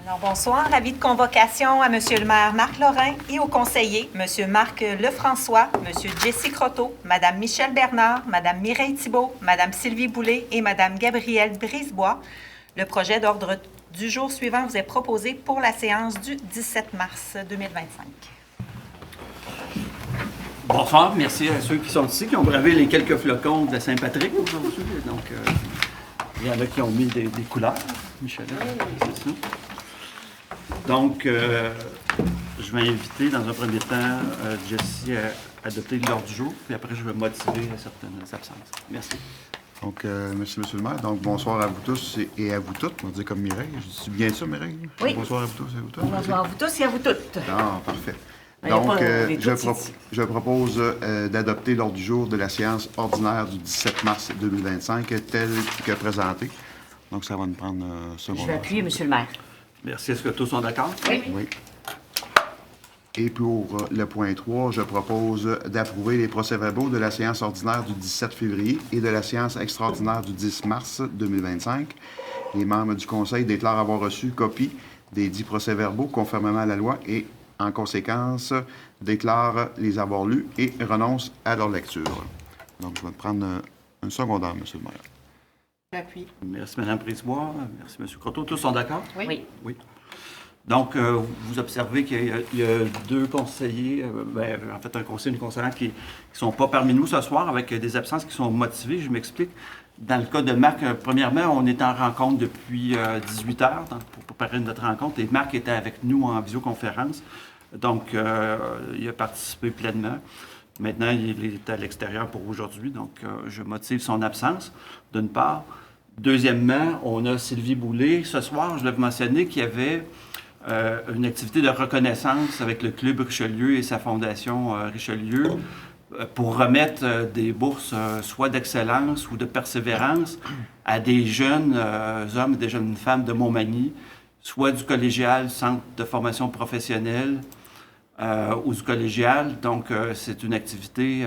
Alors, bonsoir. Avis de convocation à Monsieur le maire Marc Lorrain et aux conseillers, Monsieur Marc Lefrançois, Monsieur Jesse Croteau, Madame Michèle Bernard, Madame Mireille Thibault, Madame Sylvie Boulay et Madame Gabrielle Brisebois. Le projet d'ordre du jour suivant vous est proposé pour la séance du 17 mars 2025. Bonsoir, merci à ceux qui sont ici, qui ont bravé les quelques flocons de Saint-Patrick aujourd'hui. Donc, il y en a qui ont mis des couleurs, Michel, c'est ça. Donc, je vais inviter dans un premier temps Jessie à adopter l'ordre du jour, puis après je vais motiver certaines absences. Merci. Donc, merci, monsieur le maire. Donc, bonsoir à vous tous et à vous toutes. On va dire comme Mireille. Je dis bien ça, Mireille? Oui. Bonsoir à vous tous et à vous toutes. Bonsoir à vous tous et à vous toutes. Ah, parfait. Donc, je propose d'adopter l'ordre du jour de la séance ordinaire du 17 mars 2025 tel que présenté. Donc, ça va nous prendre un second. Je vais appuyer, monsieur le maire. Merci. Est-ce que tous sont d'accord? Oui. Oui. Et pour le point 3, je propose d'approuver les procès-verbaux de la séance ordinaire du 17 février et de la séance extraordinaire du 10 mars 2025. Les membres du Conseil déclarent avoir reçu copie des 10 procès-verbaux conformément à la loi et, en conséquence, déclarent les avoir lus et renoncent à leur lecture. Donc, je vais prendre un secondaire, monsieur le maire. J'appuie. Merci, Mme Brisebois. Merci, M. Croteau. Tous sont d'accord? Oui. Oui. Donc, vous observez qu'il y a deux conseillers, en fait un conseiller et une conseillère qui ne sont pas parmi nous ce soir avec des absences qui sont motivées. Je m'explique. Dans le cas de Marc, premièrement, on est en rencontre depuis 18 heures pour préparer notre rencontre et Marc était avec nous en visioconférence. Donc, il a participé pleinement. Maintenant, il est à l'extérieur pour aujourd'hui, donc je motive son absence, d'une part. Deuxièmement, on a Sylvie Boulay. Ce soir, je l'avais mentionné qu'il y avait une activité de reconnaissance avec le Club Richelieu et sa fondation Richelieu pour remettre des bourses soit d'excellence ou de persévérance à des jeunes hommes et des jeunes femmes de Montmagny, soit du collégial, centre de formation professionnelle, ou du collégial. Donc, c'est une activité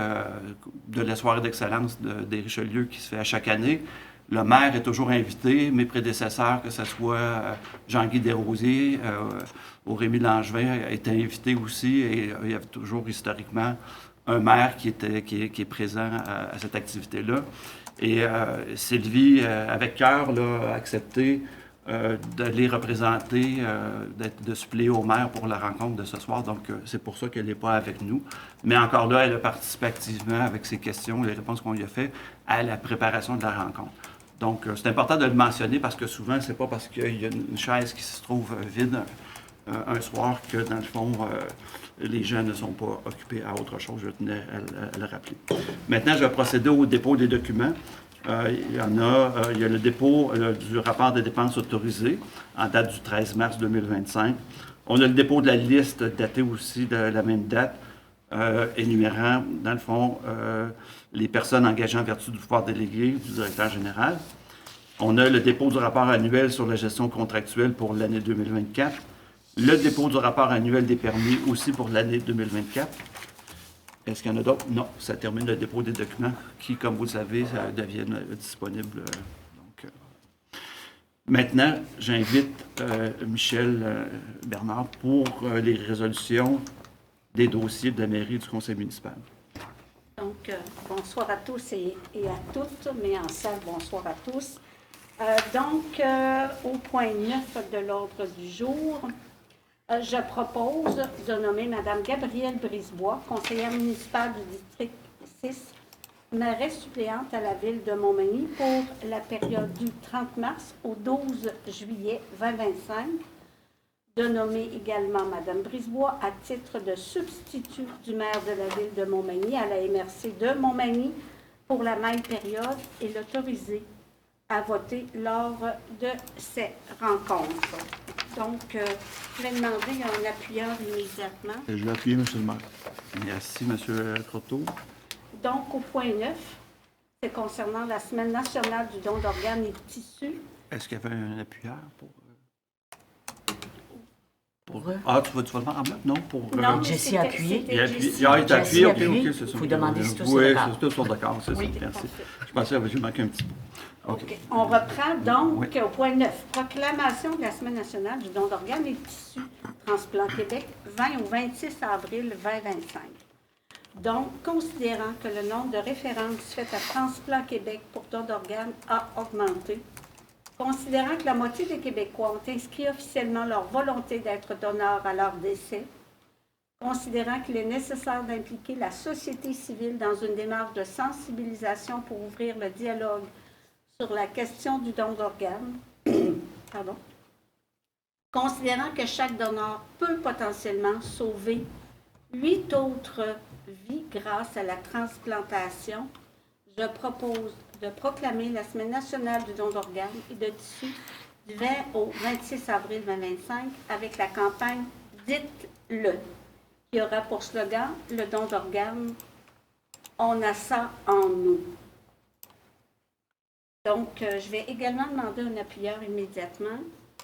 de la soirée d'excellence des Richelieu qui se fait à chaque année. Le maire est toujours invité, mes prédécesseurs, que ce soit Jean-Guy Desrosiers ou Rémi Langevin, étaient invités aussi. Et il y avait toujours historiquement un maire qui est présent à cette activité-là. Et Sylvie, avec cœur, a accepté de les représenter, de suppléer au maire pour la rencontre de ce soir. Donc, c'est pour ça qu'elle n'est pas avec nous. Mais encore là, elle a participé activement avec ses questions, les réponses qu'on lui a faites à la préparation de la rencontre. Donc, c'est important de le mentionner parce que souvent, c'est pas parce qu'il y a une chaise qui se trouve vide un soir que, dans le fond, les gens ne sont pas occupés à autre chose. Je tenais à le rappeler. Maintenant, je vais procéder au dépôt des documents. Il y a le dépôt du rapport des dépenses autorisées en date du 13 mars 2025. On a le dépôt de la liste datée aussi de la même date, énumérant, dans le fond, les personnes engagées en vertu du pouvoir délégué du directeur général. On a le dépôt du rapport annuel sur la gestion contractuelle pour l'année 2024. Le dépôt du rapport annuel des permis aussi pour l'année 2024. Est-ce qu'il y en a d'autres? Non, ça termine le dépôt des documents qui, comme vous le savez, deviennent disponibles. Maintenant, j'invite Michèle Bernard pour les résolutions des dossiers de la mairie et du conseil municipal. Donc, bonsoir à tous et à toutes, mais en salle, bonsoir à tous. Au point 9 de l'ordre du jour, je propose de nommer Mme Gabrielle Brisebois, conseillère municipale du district 6, mairesse suppléante à la ville de Montmagny pour la période du 30 mars au 12 juillet 2025. De nommer également Mme Brisebois à titre de substitut du maire de la ville de Montmagny à la MRC de Montmagny pour la même période et l'autoriser à voter lors de ces rencontres. Donc, je vais demander un appuyeur immédiatement. Je vais appuyer, monsieur le maire. Merci, M. Croteau. Donc, au point 9, c'est concernant la Semaine nationale du don d'organes et de tissus. Est-ce qu'il y avait un appuyeur pour... Ah, tu vas le faire en bloc? Non, pour... Non, mais Jessie a appuyé. Il a appuyé. Jessie OK, a appuyé. c'est ça. Vous demandez si tous sont Oui, d'accord. tous sont d'accord, c'est Oui, ça, merci. parfait. Je pensais que j'ai manqué un petit bout. OK. On reprend donc Oui. au point 9. Proclamation de la Semaine nationale du don d'organes et de tissus Transplant Québec, 20 au 26 avril 2025. Donc, considérant que le nombre de références faites à Transplant Québec pour don d'organes a augmenté, considérant que la moitié des Québécois ont inscrit officiellement leur volonté d'être donneurs à leur décès, considérant qu'il est nécessaire d'impliquer la société civile dans une démarche de sensibilisation pour ouvrir le dialogue sur la question du don d'organes, pardon, considérant que chaque donneur peut potentiellement sauver 8 autres vies grâce à la transplantation, je propose de proclamer la Semaine nationale du don d'organes et de tissus du 20 au 26 avril 2025 avec la campagne « Dites-le » qui aura pour slogan « Le don d'organes, on a ça en nous ». Donc, je vais également demander un appuyeur immédiatement.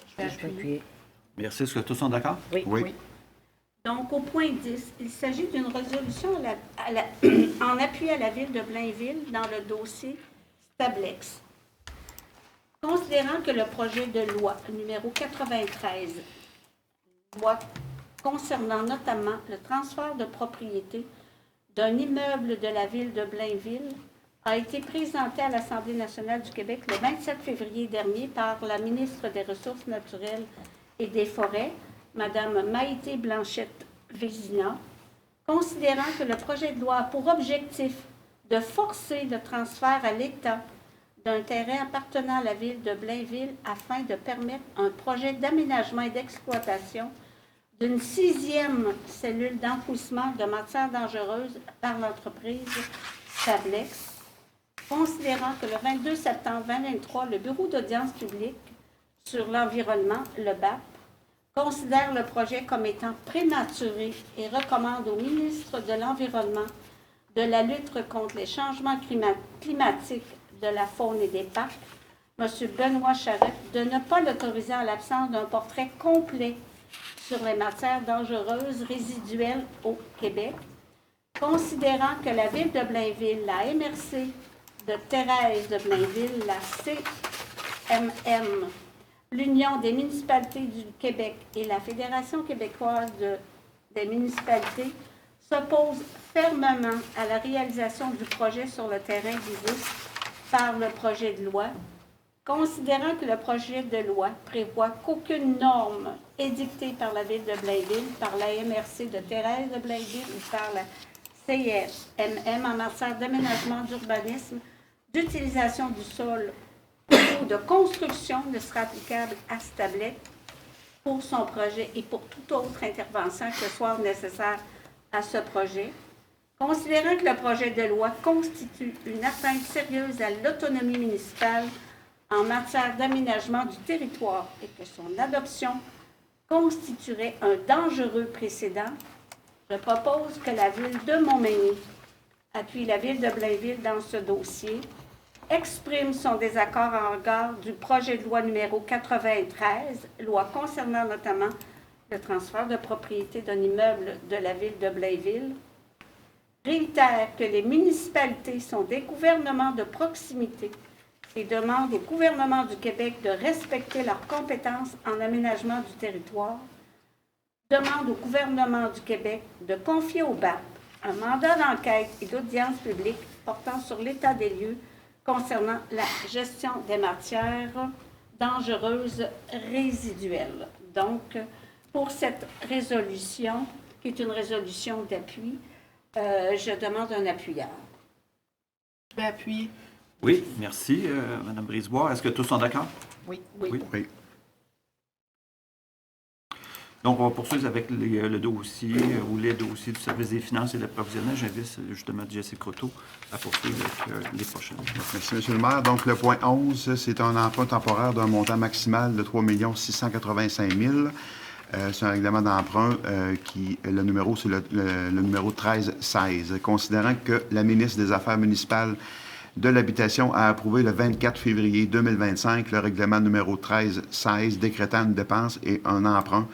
Je vais appuyer. Merci. Est-ce que tous sont d'accord? Oui. Donc, au point 10, il s'agit d'une résolution en appui à la Ville de Blainville dans le dossier Stablex. Considérant que le projet de loi numéro 93, loi concernant notamment le transfert de propriété d'un immeuble de la Ville de Blainville, a été présenté à l'Assemblée nationale du Québec le 27 février dernier par la ministre des Ressources naturelles et des Forêts, Mme Maïté Blanchette-Vézina, considérant que le projet de loi a pour objectif de forcer le transfert à l'État d'un terrain appartenant à la Ville de Blainville afin de permettre un projet d'aménagement et d'exploitation d'une 6e cellule d'enfouissement de matières dangereuses par l'entreprise Stablex. Considérant que le 22 septembre 2023, le Bureau d'audience publique sur l'environnement, le BAP, considère le projet comme étant prématuré et recommande au ministre de l'Environnement, de la lutte contre les changements climatiques, de la faune et des parcs, M. Benoît Charette, de ne pas l'autoriser en l'absence d'un portrait complet sur les matières dangereuses résiduelles au Québec, considérant que la Ville de Blainville, la MRC de Thérèse de Blainville, la CMM, l'Union des municipalités du Québec et la Fédération québécoise des municipalités s'opposent fermement à la réalisation du projet sur le terrain visé par le projet de loi, considérant que le projet de loi prévoit qu'aucune norme édictée par la Ville de Blainville, par la MRC de Thérèse de Blainville ou par la CMM en matière d'aménagement, d'urbanisme, d'utilisation du sol ou de construction ne sera applicable à Stablex pour son projet et pour toute autre intervention que soit nécessaire à ce projet, considérant que le projet de loi constitue une atteinte sérieuse à l'autonomie municipale en matière d'aménagement du territoire et que son adoption constituerait un dangereux précédent, je propose que la Ville de Montmagny appuie la Ville de Blainville dans ce dossier, exprime son désaccord en regard du projet de loi numéro 93, loi concernant notamment le transfert de propriété d'un immeuble de la Ville de Blainville, réitère que les municipalités sont des gouvernements de proximité et demande au gouvernement du Québec de respecter leurs compétences en aménagement du territoire, demande au gouvernement du Québec de confier au BAP un mandat d'enquête et d'audience publique portant sur l'état des lieux concernant la gestion des matières dangereuses résiduelles. Donc, pour cette résolution, qui est une résolution d'appui, je demande un appuyeur. Je vais appuyer. Oui, merci, Mme Brisebois. Est-ce que tous sont d'accord? Oui. Oui. Oui. Donc, on va poursuivre avec le dossier ou les dossiers du service des finances et de l'approvisionnement. J'invite justement Jessica Croteau à poursuivre avec les prochaines. Merci, M. le maire. Donc, le point 11, c'est un emprunt temporaire d'un montant maximal de 3 685 000. C'est un règlement d'emprunt qui, le numéro, c'est le numéro 1316. Considérant que la ministre des Affaires municipales de l'Habitation a approuvé le 24 février 2025 le règlement numéro 1316 décrétant une dépense et un emprunt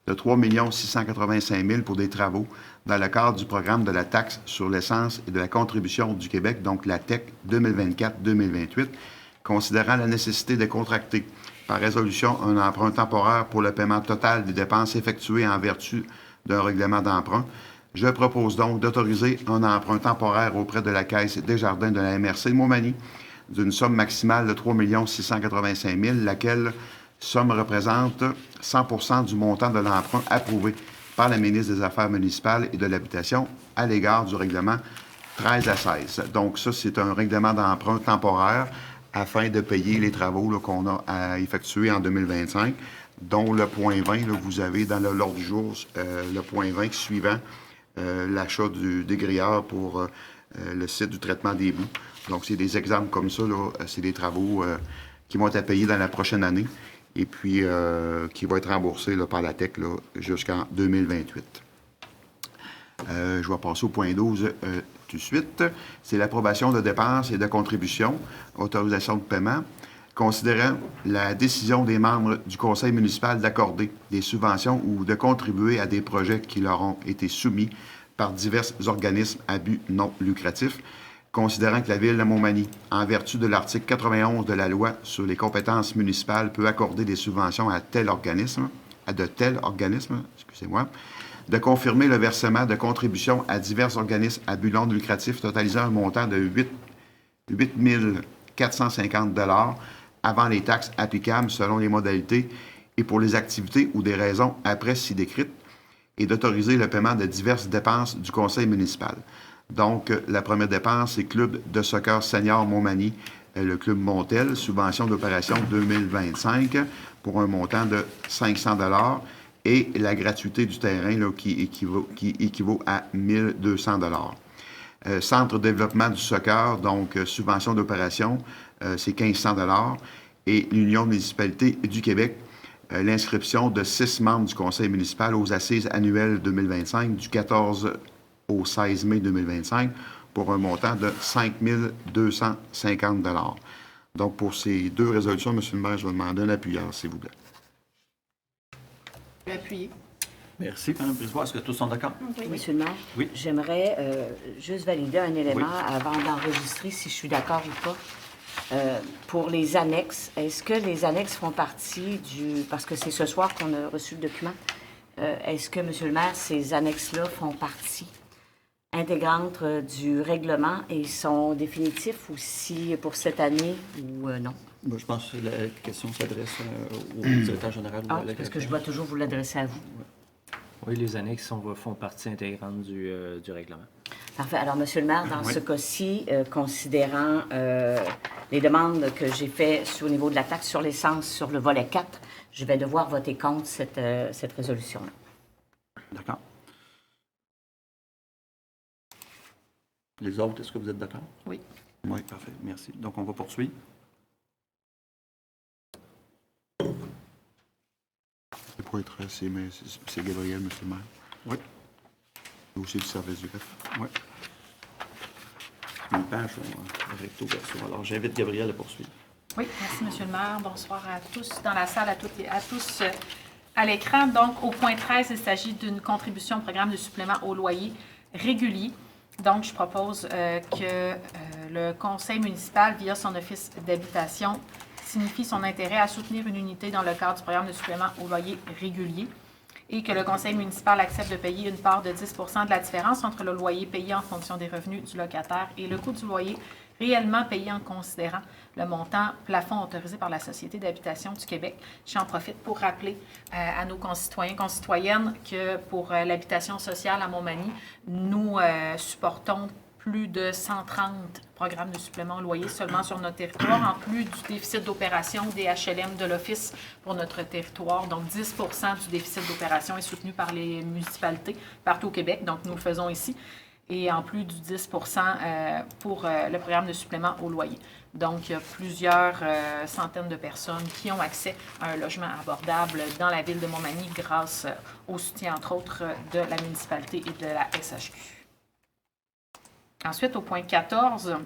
de 3 685 000 pour des travaux dans le cadre du programme de la taxe sur l'essence et de la contribution du Québec, donc la TEC 2024-2028, considérant la nécessité de contracter par résolution un emprunt temporaire pour le paiement total des dépenses effectuées en vertu d'un règlement d'emprunt, je propose donc d'autoriser un emprunt temporaire auprès de la Caisse Desjardins de la MRC de Montmagny d'une somme maximale de 3 685 000, laquelle somme représente 100 % du montant de l'emprunt approuvé par la ministre des Affaires municipales et de l'Habitation à l'égard du règlement 13 à 16. Donc ça, c'est un règlement d'emprunt temporaire afin de payer les travaux là, qu'on a à effectuer en 2025, dont le point 20, là, vous avez dans l'ordre du jour le point 20 suivant l'achat des grilleurs pour le site du traitement des boues. Donc, c'est des exemples comme ça, là, c'est des travaux qui vont être payés dans la prochaine année et puis qui vont être remboursés là, par la TEC là, jusqu'en 2028. Je vais passer au point 12 tout de suite. C'est l'approbation de dépenses et de contributions, autorisation de paiement, considérant la décision des membres du conseil municipal d'accorder des subventions ou de contribuer à des projets qui leur ont été soumis par divers organismes à but non lucratif, considérant que la Ville de Montmagny, en vertu de l'article 91 de la Loi sur les compétences municipales, peut accorder des subventions à de tels organismes, de confirmer le versement de contributions à divers organismes à but non lucratif totalisant un montant de 8 450 $ avant les taxes applicables selon les modalités et pour les activités ou des raisons après ci décrites, et d'autoriser le paiement de diverses dépenses du conseil municipal. Donc, la première dépense, c'est Club de soccer senior Montmagny, le Club Montel, subvention d'opération 2025 pour un montant de 500 $ et la gratuité du terrain là, qui équivaut à 1 200 $. Centre de développement du soccer, donc subvention d'opération, c'est 1 500 $ et l'Union de municipalités du Québec, l'inscription de 6 membres du conseil municipal aux assises annuelles 2025 du 14 au 16 mai 2025 pour un montant de 5 250 $. Donc, pour ces deux résolutions, M. le maire, je vais demander un appuyeur, s'il vous plaît. Je vais appuyer. Merci, Mme Brisebois. Est-ce que tous sont d'accord? Oui. Monsieur le maire, Oui. j'aimerais juste valider un élément avant d'enregistrer, si je suis d'accord ou pas. Pour les annexes, est-ce que les annexes font partie du... Parce que c'est ce soir qu'on a reçu le document. Est-ce que, Monsieur le maire, ces annexes-là font partie intégrante du règlement et sont définitifs aussi pour cette année ou non? Moi, je pense que la question s'adresse au directeur général. Ah, parce que je dois toujours vous l'adresser à vous. Oui, les annexes font partie intégrante du règlement. Parfait. Alors, Monsieur le maire, dans ce cas-ci, considérant les demandes que j'ai faites au niveau de la taxe sur l'essence sur le volet 4, je vais devoir voter contre cette résolution-là. D'accord. Les autres, est-ce que vous êtes d'accord? Oui. Oui, parfait. Merci. Donc, on va poursuivre. Le point 13, c'est Gabriel, M. le maire. Oui. Aussi du service du greffe. Oui. Une page recto verso. Alors, j'invite Gabriel à poursuivre. Oui, merci, Monsieur le maire. Bonsoir à tous dans la salle, à toutes et à tous à l'écran. Donc, au point 13, il s'agit d'une contribution au programme de supplément au loyer régulier. Donc, je propose que le conseil municipal, via son office d'habitation, signifie son intérêt à soutenir une unité dans le cadre du programme de supplément au loyer régulier et que le conseil municipal accepte de payer une part de 10 % de la différence entre le loyer payé en fonction des revenus du locataire et le coût du loyer réellement payé en considérant le montant plafond autorisé par la Société d'habitation du Québec. J'en profite pour rappeler à nos concitoyens et concitoyennes que pour l'habitation sociale à Montmagny, nous supportons plus de 130 programmes de supplément au loyer seulement sur notre territoire, en plus du déficit d'opération des HLM de l'Office pour notre territoire. Donc, 10 % du déficit d'opération est soutenu par les municipalités partout au Québec. Donc, nous le faisons ici. Et en plus du 10 % pour le programme de supplément au loyer. Donc, il y a plusieurs centaines de personnes qui ont accès à un logement abordable dans la ville de Montmagny grâce au soutien, entre autres, de la municipalité et de la SHQ. Ensuite, au point 14,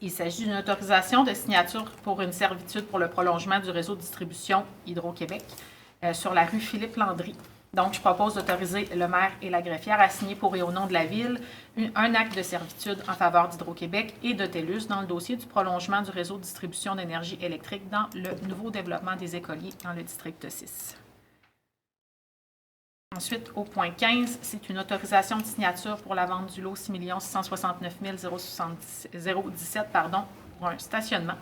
il s'agit d'une autorisation de signature pour une servitude pour le prolongement du réseau de distribution Hydro-Québec sur la rue Philippe-Landry. Donc, je propose d'autoriser le maire et la greffière à signer pour et au nom de la Ville un acte de servitude en faveur d'Hydro-Québec et de TELUS dans le dossier du prolongement du réseau de distribution d'énergie électrique dans le nouveau développement des écoliers dans le district 6. Ensuite, au point 15, c'est une autorisation de signature pour la vente du lot 6 669 017 pour un stationnement.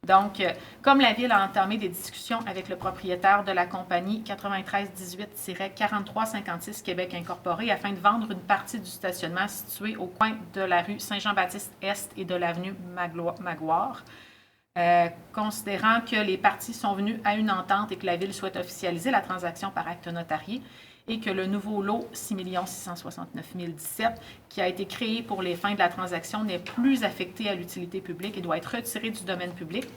Donc, comme la Ville a entamé des discussions avec le propriétaire de la compagnie 9318-4356 Québec Incorporé afin de vendre une partie du stationnement situé au coin de la rue Saint-Jean-Baptiste-Est et de l'avenue Maguire, considérant que les parties sont venues à une entente et que la Ville souhaite officialiser la transaction par acte notarié et que le nouveau lot 6 669 017 qui a été créé pour les fins de la transaction n'est plus affecté à l'utilité publique et doit être retiré du domaine public.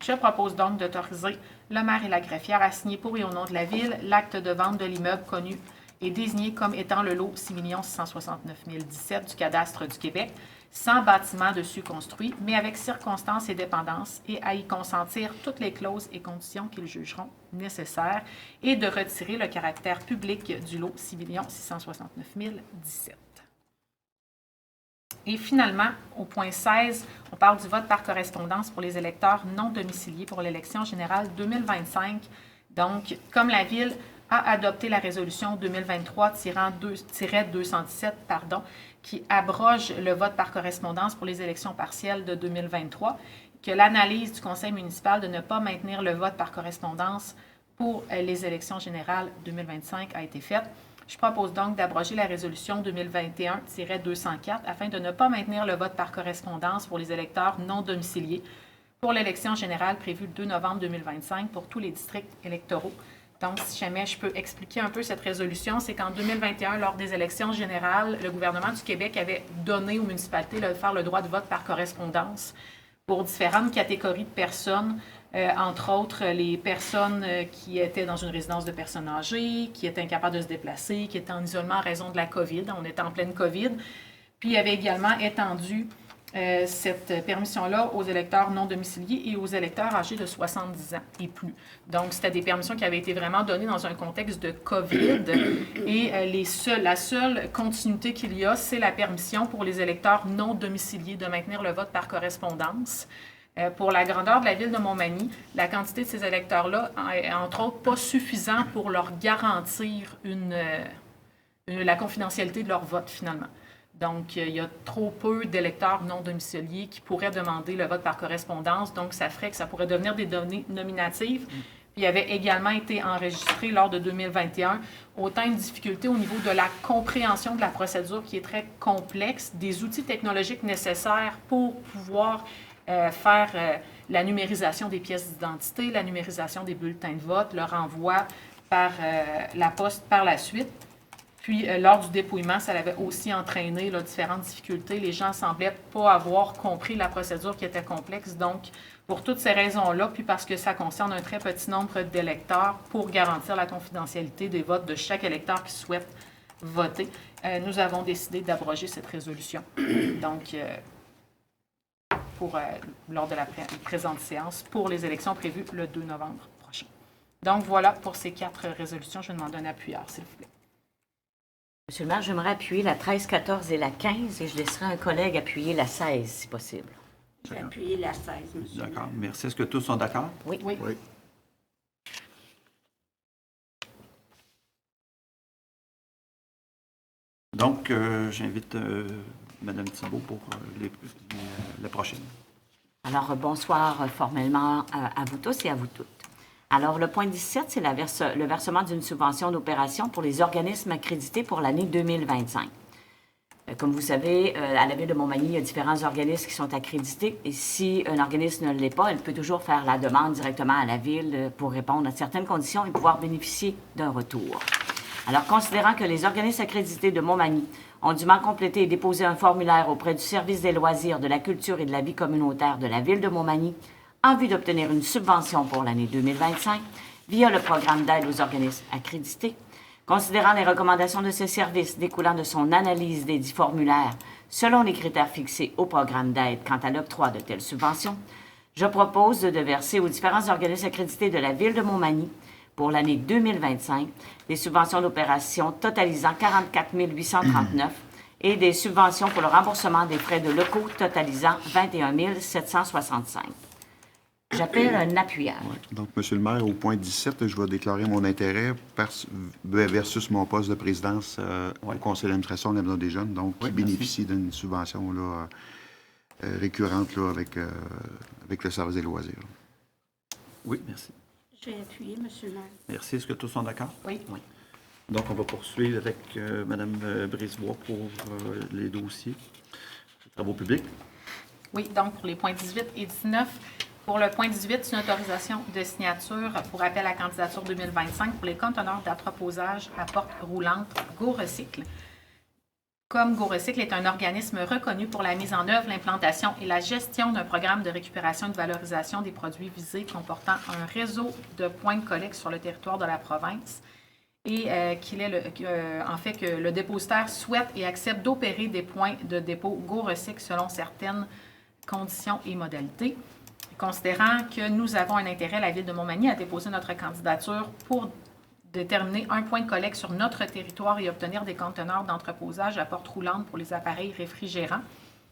Je propose donc d'autoriser le maire et la greffière à signer pour et au nom de la Ville l'acte de vente de l'immeuble connu et désigné comme étant le lot 6 669 017 du cadastre du Québec, sans bâtiment dessus construit, mais avec circonstances et dépendances, et à y consentir toutes les clauses et conditions qu'ils jugeront nécessaires, et de retirer le caractère public du lot 6 669 017. Et finalement, au point 16, on parle du vote par correspondance pour les électeurs non domiciliés pour l'élection générale 2025. Donc, comme la Ville a adopté la résolution 2023-217, qui abroge le vote par correspondance pour les élections partielles de 2023, que l'analyse du Conseil municipal de ne pas maintenir le vote par correspondance pour les élections générales 2025 a été faite. Je propose donc d'abroger la résolution 2021-204 afin de ne pas maintenir le vote par correspondance pour les électeurs non domiciliés pour l'élection générale prévue le 2 novembre 2025 pour tous les districts électoraux. Donc, si jamais je peux expliquer un peu cette résolution, c'est qu'en 2021, lors des élections générales, le gouvernement du Québec avait donné aux municipalités de faire le droit de vote par correspondance pour différentes catégories de personnes, entre autres les personnes qui étaient dans une résidence de personnes âgées, qui étaient incapables de se déplacer, qui étaient en isolement en raison de la COVID. On était en pleine COVID. Puis, il avait également étendu cette permission-là aux électeurs non domiciliés et aux électeurs âgés de 70 ans et plus. Donc, c'était des permissions qui avaient été vraiment données dans un contexte de COVID et la seule continuité qu'il y a, c'est la permission pour les électeurs non domiciliés de maintenir le vote par correspondance. Pour la grandeur de la ville de Montmagny, la quantité de ces électeurs-là est, entre autres, pas suffisant pour leur garantir la confidentialité de leur vote, finalement. Donc, il y a trop peu d'électeurs non domiciliés qui pourraient demander le vote par correspondance. Donc, ça ferait que ça pourrait devenir des données nominatives. Puis, il avait également été enregistré lors de 2021 autant de difficultés au niveau de la compréhension de la procédure qui est très complexe, des outils technologiques nécessaires pour pouvoir faire la numérisation des pièces d'identité, la numérisation des bulletins de vote, leur envoi par la poste par la suite. Puis, lors du dépouillement, ça avait aussi entraîné différentes difficultés. Les gens ne semblaient pas avoir compris la procédure qui était complexe. Donc, pour toutes ces raisons-là, puis parce que ça concerne un très petit nombre d'électeurs, pour garantir la confidentialité des votes de chaque électeur qui souhaite voter, nous avons décidé d'abroger cette résolution. Donc, lors de la présente séance, pour les élections prévues le 2 novembre prochain. Donc, voilà pour ces 4 résolutions. Je demande un appuyeur, s'il vous plaît. Monsieur le maire, j'aimerais appuyer la 13, 14 et la 15 et je laisserai un collègue appuyer la 16, si possible. J'ai appuyé la 16, monsieur. D'accord. Merci. Est-ce que tous sont d'accord? Oui. Oui. Donc, j'invite Mme Thibault pour la prochaine. Alors, bonsoir formellement à vous tous et à vous toutes. Alors, le point 17, c'est le versement d'une subvention d'opération pour les organismes accrédités pour l'année 2025. Comme vous savez, à la Ville de Montmagny, il y a différents organismes qui sont accrédités. Et si un organisme ne l'est pas, il peut toujours faire la demande directement à la Ville pour répondre à certaines conditions et pouvoir bénéficier d'un retour. Alors, considérant que les organismes accrédités de Montmagny ont dûment complété et déposé un formulaire auprès du Service des loisirs, de la culture et de la vie communautaire de la Ville de Montmagny, en vue d'obtenir une subvention pour l'année 2025 via le programme d'aide aux organismes accrédités, considérant les recommandations de ce service découlant de son analyse des 10 formulaires selon les critères fixés au programme d'aide quant à l'octroi de telles subventions, je propose de verser aux différents organismes accrédités de la Ville de Montmagny pour l'année 2025, des subventions d'opération totalisant 44 839 et des subventions pour le remboursement des frais de locaux totalisant 21 765. J'appelle un appuyeur. Ouais. Donc, Monsieur le maire, au point 17, je vais déclarer mon intérêt versus mon poste de présidence au conseil d'administration de la Maison des jeunes, donc qui bénéficie d'une subvention là, récurrente là, avec le service des loisirs. Oui, merci. Je vais appuyer, M. le maire. Merci. Est-ce que tous sont d'accord? Oui. Donc, on va poursuivre avec Mme Brisebois pour les dossiers de travaux publics. Oui, donc pour les points 18 et 19. Pour le point 18, c'est une autorisation de signature pour appel à candidature 2025 pour les conteneurs d'entreposage à porte roulante GoRecycle. Comme GoRecycle est un organisme reconnu pour la mise en œuvre, l'implantation et la gestion d'un programme de récupération et de valorisation des produits visés comportant un réseau de points de collecte sur le territoire de la province, et que le dépositaire souhaite et accepte d'opérer des points de dépôt GoRecycle selon certaines conditions et modalités. Considérant que nous avons un intérêt, la Ville de Montmagny, à déposer notre candidature pour déterminer un point de collecte sur notre territoire et obtenir des conteneurs d'entreposage à porte roulante pour les appareils réfrigérants.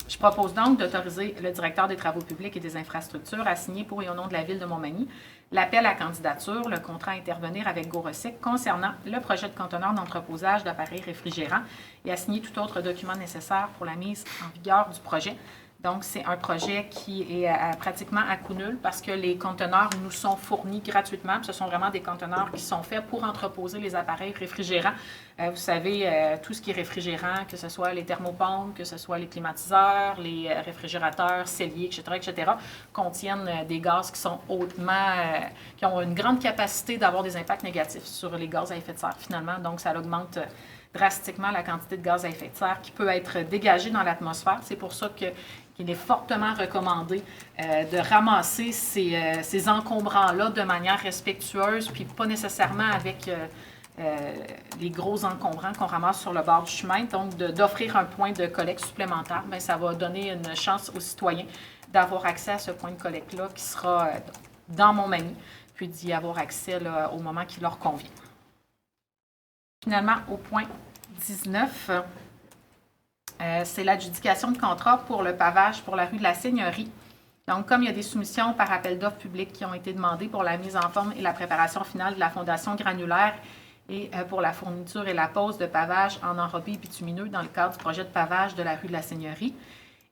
Je propose donc d'autoriser le directeur des Travaux publics et des infrastructures à signer pour et au nom de la Ville de Montmagny l'appel à candidature, le contrat à intervenir avec GoRecycle concernant le projet de conteneur d'entreposage d'appareils réfrigérants et à signer tout autre document nécessaire pour la mise en vigueur du projet. Donc, c'est un projet qui est pratiquement à coût nul parce que les conteneurs nous sont fournis gratuitement. Ce sont vraiment des conteneurs qui sont faits pour entreposer les appareils réfrigérants. Vous savez, tout ce qui est réfrigérant, que ce soit les thermopompes, que ce soit les climatiseurs, les réfrigérateurs, celliers, etc., contiennent des gaz qui sont qui ont une grande capacité d'avoir des impacts négatifs sur les gaz à effet de serre, finalement. Donc, ça augmente drastiquement la quantité de gaz à effet de serre qui peut être dégagée dans l'atmosphère. C'est pour ça qu'il est fortement recommandé de ramasser ces encombrants-là de manière respectueuse, puis pas nécessairement avec les gros encombrants qu'on ramasse sur le bord du chemin. Donc, d'offrir un point de collecte supplémentaire, bien, ça va donner une chance aux citoyens d'avoir accès à ce point de collecte-là qui sera dans Montmagny, puis d'y avoir accès là, au moment qui leur convient. Finalement, au point 19, c'est l'adjudication de contrat pour le pavage pour la rue de la Seigneurie. Donc, comme il y a des soumissions par appel d'offres publiques qui ont été demandées pour la mise en forme et la préparation finale de la fondation granulaire et pour la fourniture et la pose de pavage en enrobé bitumineux dans le cadre du projet de pavage de la rue de la Seigneurie,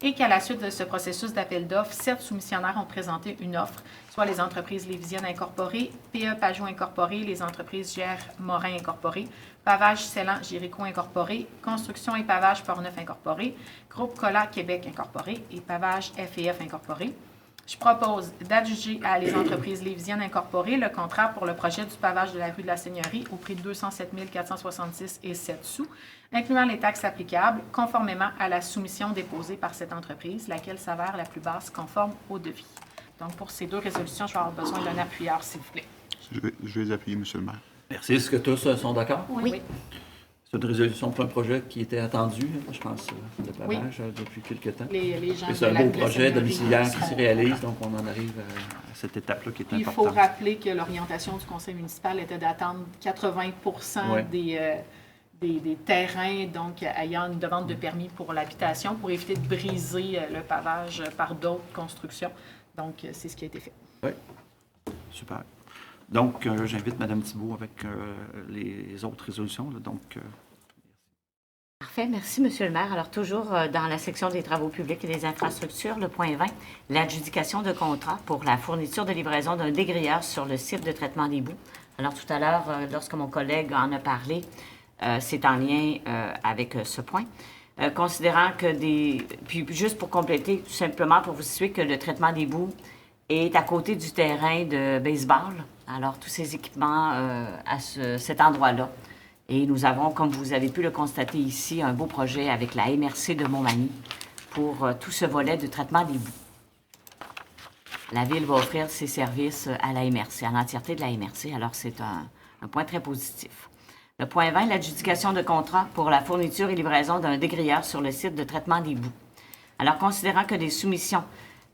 et qu'à la suite de ce processus d'appel d'offres, 7 soumissionnaires ont présenté une offre, soit les entreprises Lévisiennes Incorporées, PE Pajot Incorporé, les entreprises GR Morin Incorporé, Pavage Célan Géricault Incorporé, Construction et Pavage Portneuf Incorporé, Groupe Cola Québec Incorporé et Pavage F&F Incorporé. Je propose d'adjuger à les entreprises Lévisiennes Incorporées le contrat pour le projet du pavage de la rue de la Seigneurie au prix de 207 466 et 7 sous, incluant les taxes applicables, conformément à la soumission déposée par cette entreprise, laquelle s'avère la plus basse conforme au devis. Donc, pour ces deux résolutions, je vais avoir besoin d'un appuyeur, s'il vous plaît. Je vais les appuyer, M. le maire. Merci. Est-ce que tous sont d'accord? Oui. C'est une résolution pour un projet qui était attendu, je pense, le pavage, depuis quelques temps. Les gens et c'est un beau projet domiciliaire qui se réalise, donc on en arrive à cette étape-là qui est importante. Il faut rappeler que l'orientation du conseil municipal était d'attendre 80 des terrains donc ayant une demande de permis pour l'habitation pour éviter de briser le pavage par d'autres constructions. Donc, c'est ce qui a été fait. Oui, super. Donc, j'invite Mme Thibault avec les autres résolutions. Là, donc, Parfait. Merci, M. le maire. Alors, toujours dans la section des travaux publics et des infrastructures, le point 20, l'adjudication de contrat pour la fourniture de livraison d'un dégrilleur sur le site de traitement des boues. Alors, tout à l'heure, lorsque mon collègue en a parlé, c'est en lien avec ce point. Considérant que Puis, juste pour compléter, tout simplement pour vous situer que le traitement des boues est à côté du terrain de baseball. Alors, tous ces équipements à cet endroit-là. Et nous avons, comme vous avez pu le constater ici, un beau projet avec la MRC de Montmagny pour tout ce volet de traitement des boues. La Ville va offrir ses services à la MRC, à l'entièreté de la MRC. Alors, c'est un point très positif. Le point 20, l'adjudication de contrat pour la fourniture et livraison d'un dégrilleur sur le site de traitement des boues. Alors, considérant que des soumissions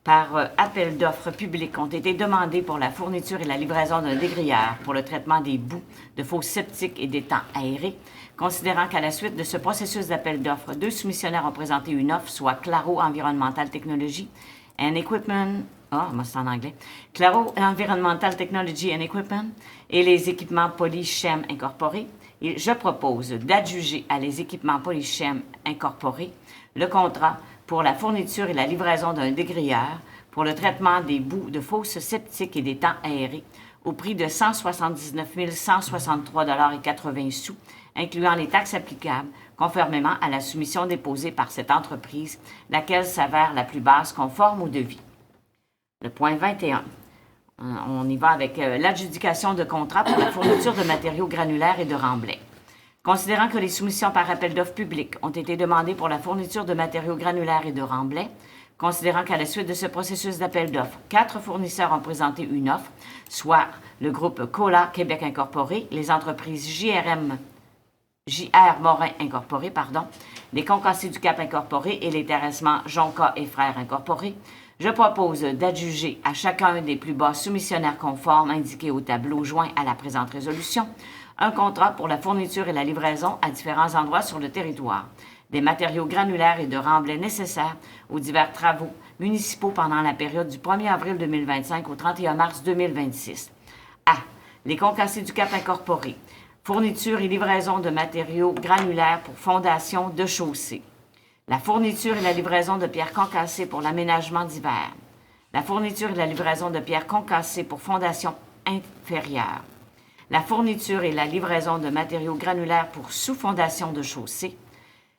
par appel d'offres publics ont été demandés pour la fourniture et la livraison d'un dégrilleur pour le traitement des boues de fosses septiques et d'étangs aérés. Considérant qu'à la suite de ce processus d'appel d'offres, 2 soumissionnaires ont présenté une offre, soit Claro Environmental Technology and Equipment, moi c'est en anglais, Claro Environmental Technology and Equipment et les équipements Polychem Incorporés. Et je propose d'adjuger à les équipements Polychem Incorporés le contrat pour la fourniture et la livraison d'un dégrilleur pour le traitement des boues de fosses septiques et d'étangs aérés au prix de 179 163,80 $, incluant les taxes applicables, conformément à la soumission déposée par cette entreprise, laquelle s'avère la plus basse conforme au devis. Le point 21. On y va avec l'adjudication de contrat pour la fourniture de matériaux granulaires et de remblais. Considérant que les soumissions par appel d'offres publiques ont été demandées pour la fourniture de matériaux granulaires et de remblais, considérant qu'à la suite de ce processus d'appel d'offres, 4 fournisseurs ont présenté une offre, soit le groupe Cola Québec Incorporé, les entreprises JR Morin Incorporé, les Concassés du Cap Incorporé et les terrassements Jonca et Frères Incorporés, je propose d'adjuger à chacun des plus bas soumissionnaires conformes indiqués au tableau joint à la présente résolution un contrat pour la fourniture et la livraison à différents endroits sur le territoire des matériaux granulaires et de remblais nécessaires aux divers travaux municipaux pendant la période du 1er avril 2025 au 31 mars 2026. A. Les Concassés du Cap Incorporé. Fourniture et livraison de matériaux granulaires pour fondation de chaussée. La fourniture et la livraison de pierres concassées pour l'aménagement d'hiver. La fourniture et la livraison de pierres concassées pour fondation inférieure. La fourniture et la livraison de matériaux granulaires pour sous-fondation de chaussée.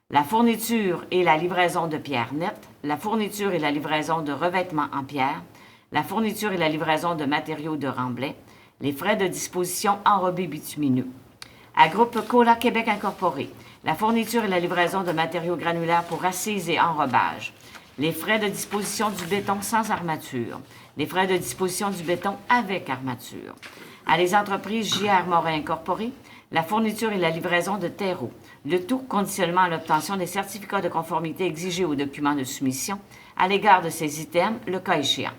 La fourniture et la livraison de pierres nettes. La fourniture et la livraison de revêtements en pierre. La fourniture et la livraison de matériaux de remblai. Les frais de disposition enrobés bitumineux. À Groupe Cola Québec Incorporé. La fourniture et la livraison de matériaux granulaires pour assises et enrobage. Les frais de disposition du béton sans armature. Les frais de disposition du béton avec armature. À les entreprises JR Morin Incorporé, la fourniture et la livraison de terreau. Le tout conditionnement à l'obtention des certificats de conformité exigés aux documents de soumission à l'égard de ces items, le cas échéant.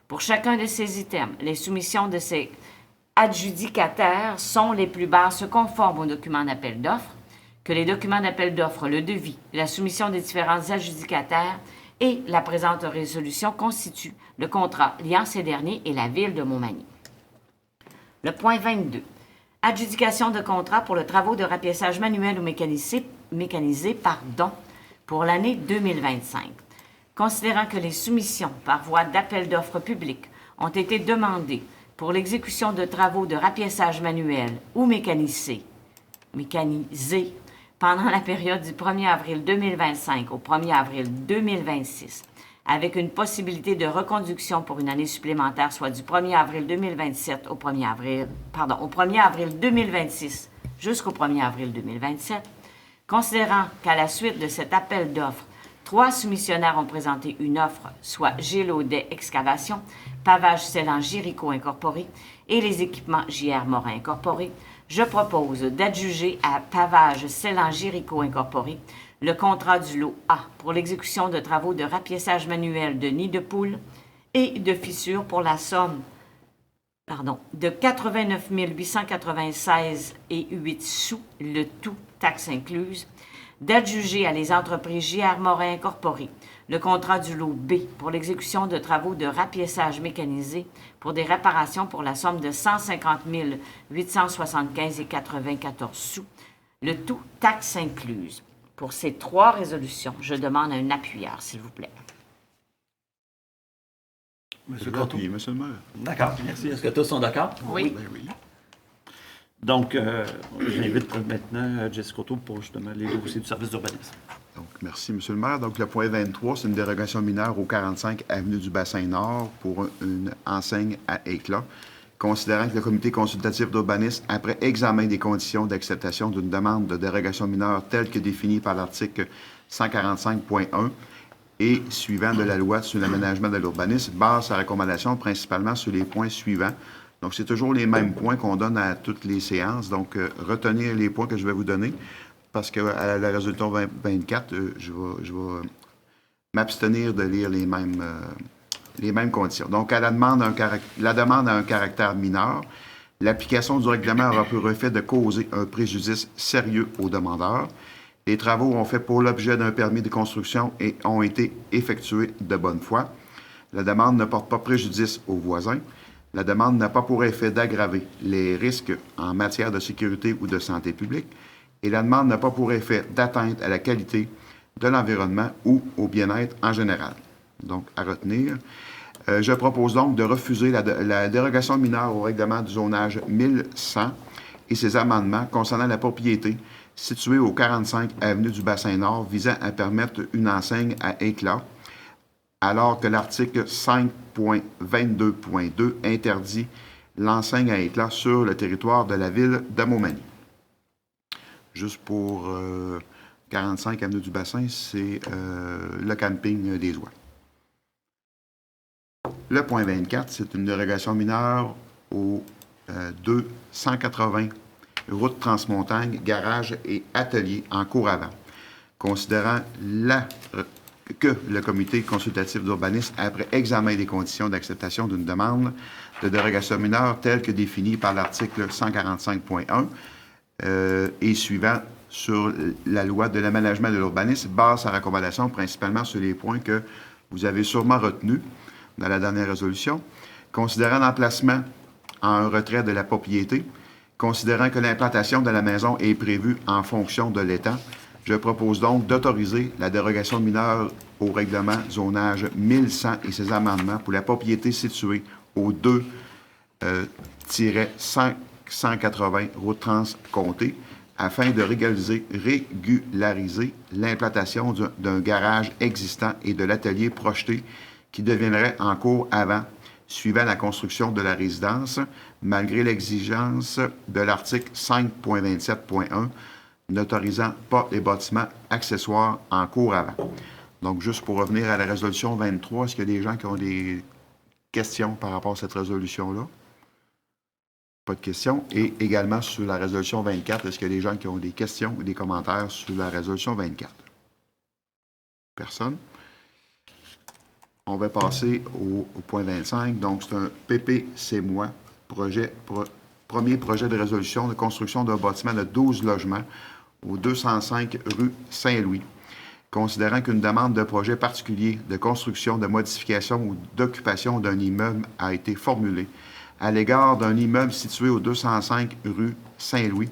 Pour chacun de ces items, les soumissions de ces adjudicataires sont les plus basses conformes aux documents d'appel d'offres, que les documents d'appel d'offres, le devis, la soumission des différents adjudicataires et la présente résolution constituent le contrat liant ces derniers et la Ville de Montmagny. Le point 22. Adjudication de contrat pour le travaux de rapiéçage manuel ou mécanisé pour l'année 2025. Considérant que les soumissions par voie d'appel d'offres publiques ont été demandées pour l'exécution de travaux de rapiéçage manuel ou mécanisé pendant la période du 1er avril 2025 au 1er avril 2026, avec une possibilité de reconduction pour une année supplémentaire, soit du 1er avril 2027 au 1er avril 2026 jusqu'au 1er avril 2027, considérant qu'à la suite de cet appel d'offres, 3 soumissionnaires ont présenté une offre, soit Gélaudet Excavation, Pavage Célan Géricault Incorporé et les équipements JR Morin Incorporé, je propose d'adjuger à Pavage Célan Géricault Incorporé le contrat du lot A pour l'exécution de travaux de rapiéçage manuel de nids de poules et de fissures pour la somme de 89 896 et 8 sous, le tout taxe incluse, d'adjuger à les entreprises JR Morin Incorporé le contrat du lot B pour l'exécution de travaux de rapiéçage mécanisé pour des réparations pour la somme de 150 875 et 94 sous, le tout taxe incluse. Pour ces 3 résolutions, je demande un appuyeur, s'il vous plaît. Monsieur Croteau. Monsieur le maire. D'accord, merci. Est-ce que tous sont d'accord? Oui. Ben oui. Donc, j'invite maintenant Jessica Croteau pour justement les dossiers du service d'urbanisme. Donc, merci, Monsieur le maire. Donc, le point 23, c'est une dérogation mineure au 45 avenue du Bassin-Nord pour une enseigne à éclat. Considérant que le comité consultatif d'urbanisme, après examen des conditions d'acceptation d'une demande de dérogation mineure telle que définie par l'article 145.1 et suivant de la loi sur l'aménagement de l'urbanisme, base sa recommandation principalement sur les points suivants. Donc, c'est toujours les mêmes points qu'on donne à toutes les séances. Donc, retenez les points que je vais vous donner parce qu'à la résultat 24, je vais m'abstenir de lire les mêmes les mêmes conditions. Donc, à la demande a un caractère mineur. L'application du règlement aura pour effet de causer un préjudice sérieux au demandeur. Les travaux ont fait pour l'objet d'un permis de construction et ont été effectués de bonne foi. La demande ne porte pas préjudice aux voisins. La demande n'a pas pour effet d'aggraver les risques en matière de sécurité ou de santé publique. Et la demande n'a pas pour effet d'atteinte à la qualité de l'environnement ou au bien-être en général. Donc, à retenir. Je propose donc de refuser la dérogation mineure au règlement du zonage 1100 et ses amendements concernant la propriété située au 45 avenue du Bassin-Nord visant à permettre une enseigne à éclat, alors que l'article 5.22.2 interdit l'enseigne à éclat sur le territoire de la ville de Montmagny. Juste pour 45 avenue du Bassin, c'est le camping des Oies. Le point 24, c'est une dérogation mineure au 280 route transmontagne, garage et atelier en cours avant, considérant que le comité consultatif d'urbanisme, après examen des conditions d'acceptation d'une demande de dérogation mineure telle que définie par l'article 145.1 et suivant sur la loi de l'aménagement de l'urbanisme, base sa recommandation principalement sur les points que vous avez sûrement retenus dans la dernière résolution, considérant l'emplacement en retrait de la propriété, considérant que l'implantation de la maison est prévue en fonction de l'étang, je propose donc d'autoriser la dérogation mineure au règlement zonage 1100 et ses amendements pour la propriété située au 2-580 route trans-comté afin de régulariser l'implantation d'un garage existant et de l'atelier projeté qui deviendrait en cours avant, suivant la construction de la résidence, malgré l'exigence de l'article 5.27.1 n'autorisant pas les bâtiments accessoires en cours avant. Donc, juste pour revenir à la résolution 23, est-ce qu'il y a des gens qui ont des questions par rapport à cette résolution-là? Pas de questions. Et également sur la résolution 24, est-ce qu'il y a des gens qui ont des questions ou des commentaires sur la résolution 24? Personne? On va passer au point 25. Donc, c'est un PPC-moi, premier projet de résolution de construction d'un bâtiment de 12 logements au 205 rue Saint-Louis, considérant qu'une demande de projet particulier de construction, de modification ou d'occupation d'un immeuble a été formulée à l'égard d'un immeuble situé au 205 rue Saint-Louis,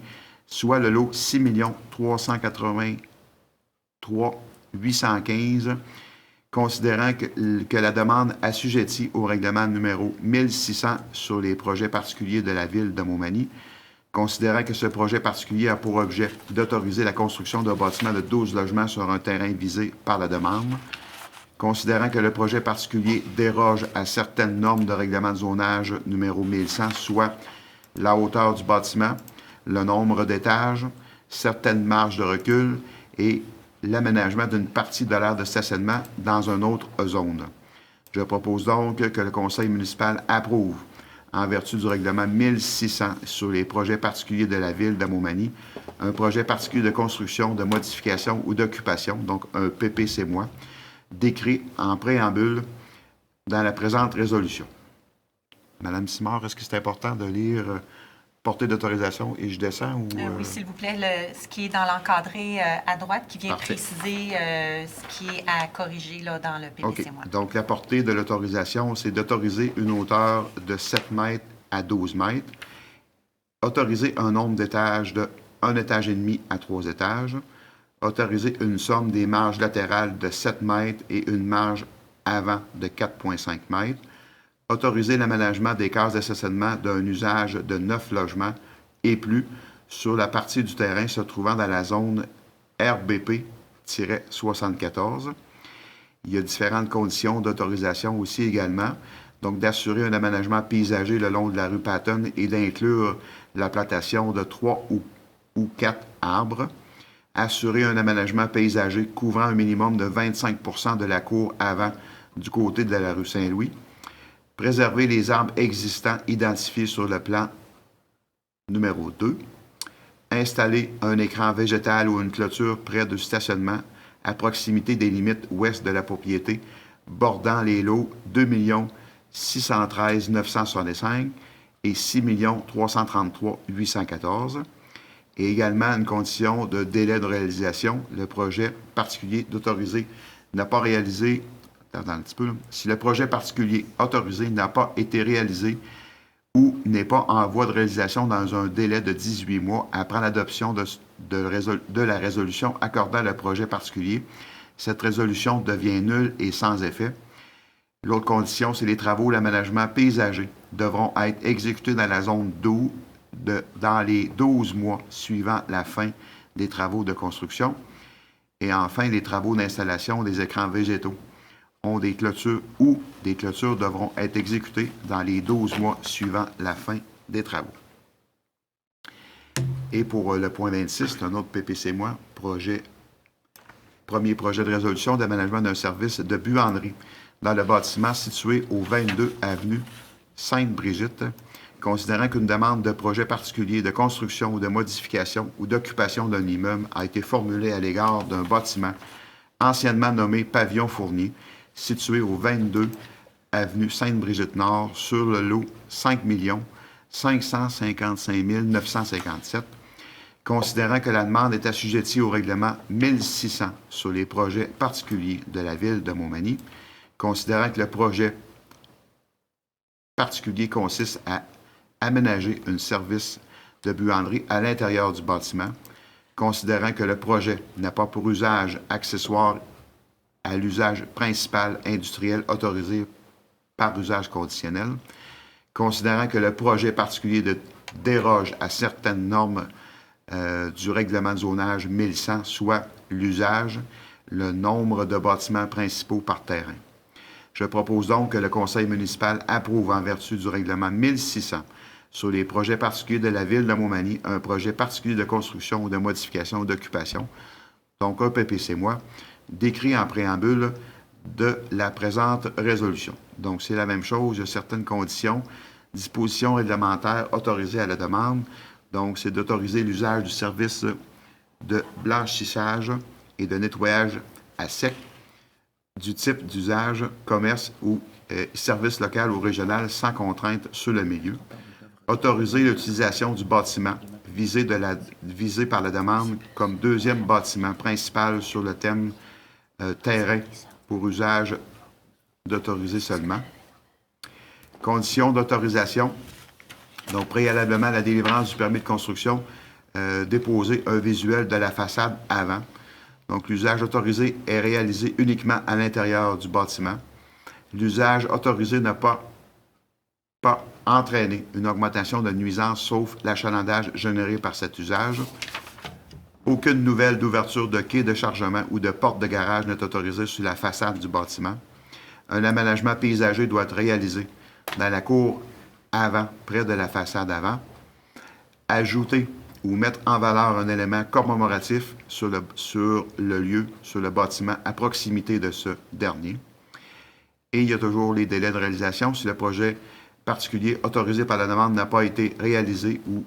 soit le lot 6 383 815, considérant que la demande assujettie au règlement numéro 1600 sur les projets particuliers de la ville de Montmagny, considérant que ce projet particulier a pour objet d'autoriser la construction d'un bâtiment de 12 logements sur un terrain visé par la demande, considérant que le projet particulier déroge à certaines normes de règlement de zonage numéro 1100, soit la hauteur du bâtiment, le nombre d'étages, certaines marges de recul et l'aménagement d'une partie de l'aire de stationnement dans une autre zone. Je propose donc que le conseil municipal approuve, en vertu du règlement 1600 sur les projets particuliers de la ville de Montmagny, un projet particulier de construction, de modification ou d'occupation, donc un PPC-moi, décrit en préambule dans la présente résolution. Madame Simard, est-ce que c'est important de lire portée d'autorisation et je descends? Ou, Oui, s'il vous plaît, ce qui est dans l'encadré à droite, qui vient Parfait. préciser ce qui est à corriger là, dans le PPC. OK. Donc, la portée de l'autorisation, c'est d'autoriser une hauteur de 7 mètres à 12 mètres, autoriser un nombre d'étages de 1 étage et demi à 3 étages, autoriser une somme des marges latérales de 7 mètres et une marge avant de 4,5 mètres, autoriser l'aménagement des cases de stationnement d'un usage de 9 logements et plus sur la partie du terrain se trouvant dans la zone RBP-74. Il y a différentes conditions d'autorisation aussi également. Donc, d'assurer un aménagement paysager le long de la rue Patton et d'inclure la plantation de 3 ou 4 arbres. Assurer un aménagement paysager couvrant un minimum de 25 % de la cour avant du côté de la rue Saint-Louis. Préserver les arbres existants identifiés sur le plan numéro 2. Installer un écran végétal ou une clôture près du stationnement à proximité des limites ouest de la propriété bordant les lots 2 613 965 et 6 333 814. Et également une condition de délai de réalisation. Le projet particulier d'autoriser n'a pas réalisé... Attends un petit peu, là. Si le projet particulier autorisé n'a pas été réalisé ou n'est pas en voie de réalisation dans un délai de 18 mois après l'adoption de la résolution accordant le projet particulier, cette résolution devient nulle et sans effet. L'autre condition, c'est les travaux d'aménagement paysager devront être exécutés dans la zone 12 dans les 12 mois suivant la fin des travaux de construction. Et enfin, les travaux d'installation des écrans végétaux des clôtures devront être exécutés dans les 12 mois suivant la fin des travaux. Et pour le point 26, c'est un autre PPC-moi, premier projet de résolution d'aménagement d'un service de buanderie dans le bâtiment situé au 22 avenue Sainte-Brigitte, considérant qu'une demande de projet particulier de construction ou de modification ou d'occupation d'un immeuble a été formulée à l'égard d'un bâtiment anciennement nommé Pavillon Fournier, situé au 22 avenue Sainte-Brigitte-Nord sur le lot 5 555 957, considérant que la demande est assujettie au règlement 1600 sur les projets particuliers de la ville de Montmagny, considérant que le projet particulier consiste à aménager un service de buanderie à l'intérieur du bâtiment, considérant que le projet n'a pas pour usage accessoire à l'usage principal industriel autorisé par usage conditionnel, considérant que le projet particulier déroge à certaines normes du règlement de zonage 1100, soit l'usage, le nombre de bâtiments principaux par terrain. Je propose donc que le conseil municipal approuve en vertu du règlement 1600 sur les projets particuliers de la ville de Montmagny un projet particulier de construction ou de modification ou d'occupation, donc un PPC-moi, décrit en préambule de la présente résolution. Donc, c'est la même chose, il y a certaines conditions, dispositions réglementaires autorisées à la demande. Donc, c'est d'autoriser l'usage du service de blanchissage et de nettoyage à sec du type d'usage, commerce ou service local ou régional sans contrainte sur le milieu. Autoriser l'utilisation du bâtiment visé par la demande comme deuxième bâtiment principal sur le thème terrain pour usage d'autoriser seulement. Conditions d'autorisation. Donc, préalablement à la délivrance du permis de construction, déposer un visuel de la façade avant. Donc, l'usage autorisé est réalisé uniquement à l'intérieur du bâtiment. L'usage autorisé n'a pas entraîné une augmentation de nuisance sauf l'achalandage généré par cet usage. Aucune nouvelle d'ouverture de quai de chargement ou de porte de garage n'est autorisée sur la façade du bâtiment. Un aménagement paysager doit être réalisé dans la cour avant, près de la façade avant. Ajouter ou mettre en valeur un élément commémoratif sur le lieu, sur le bâtiment, à proximité de ce dernier. Et il y a toujours les délais de réalisation. Si le projet particulier autorisé par la demande n'a pas été réalisé ou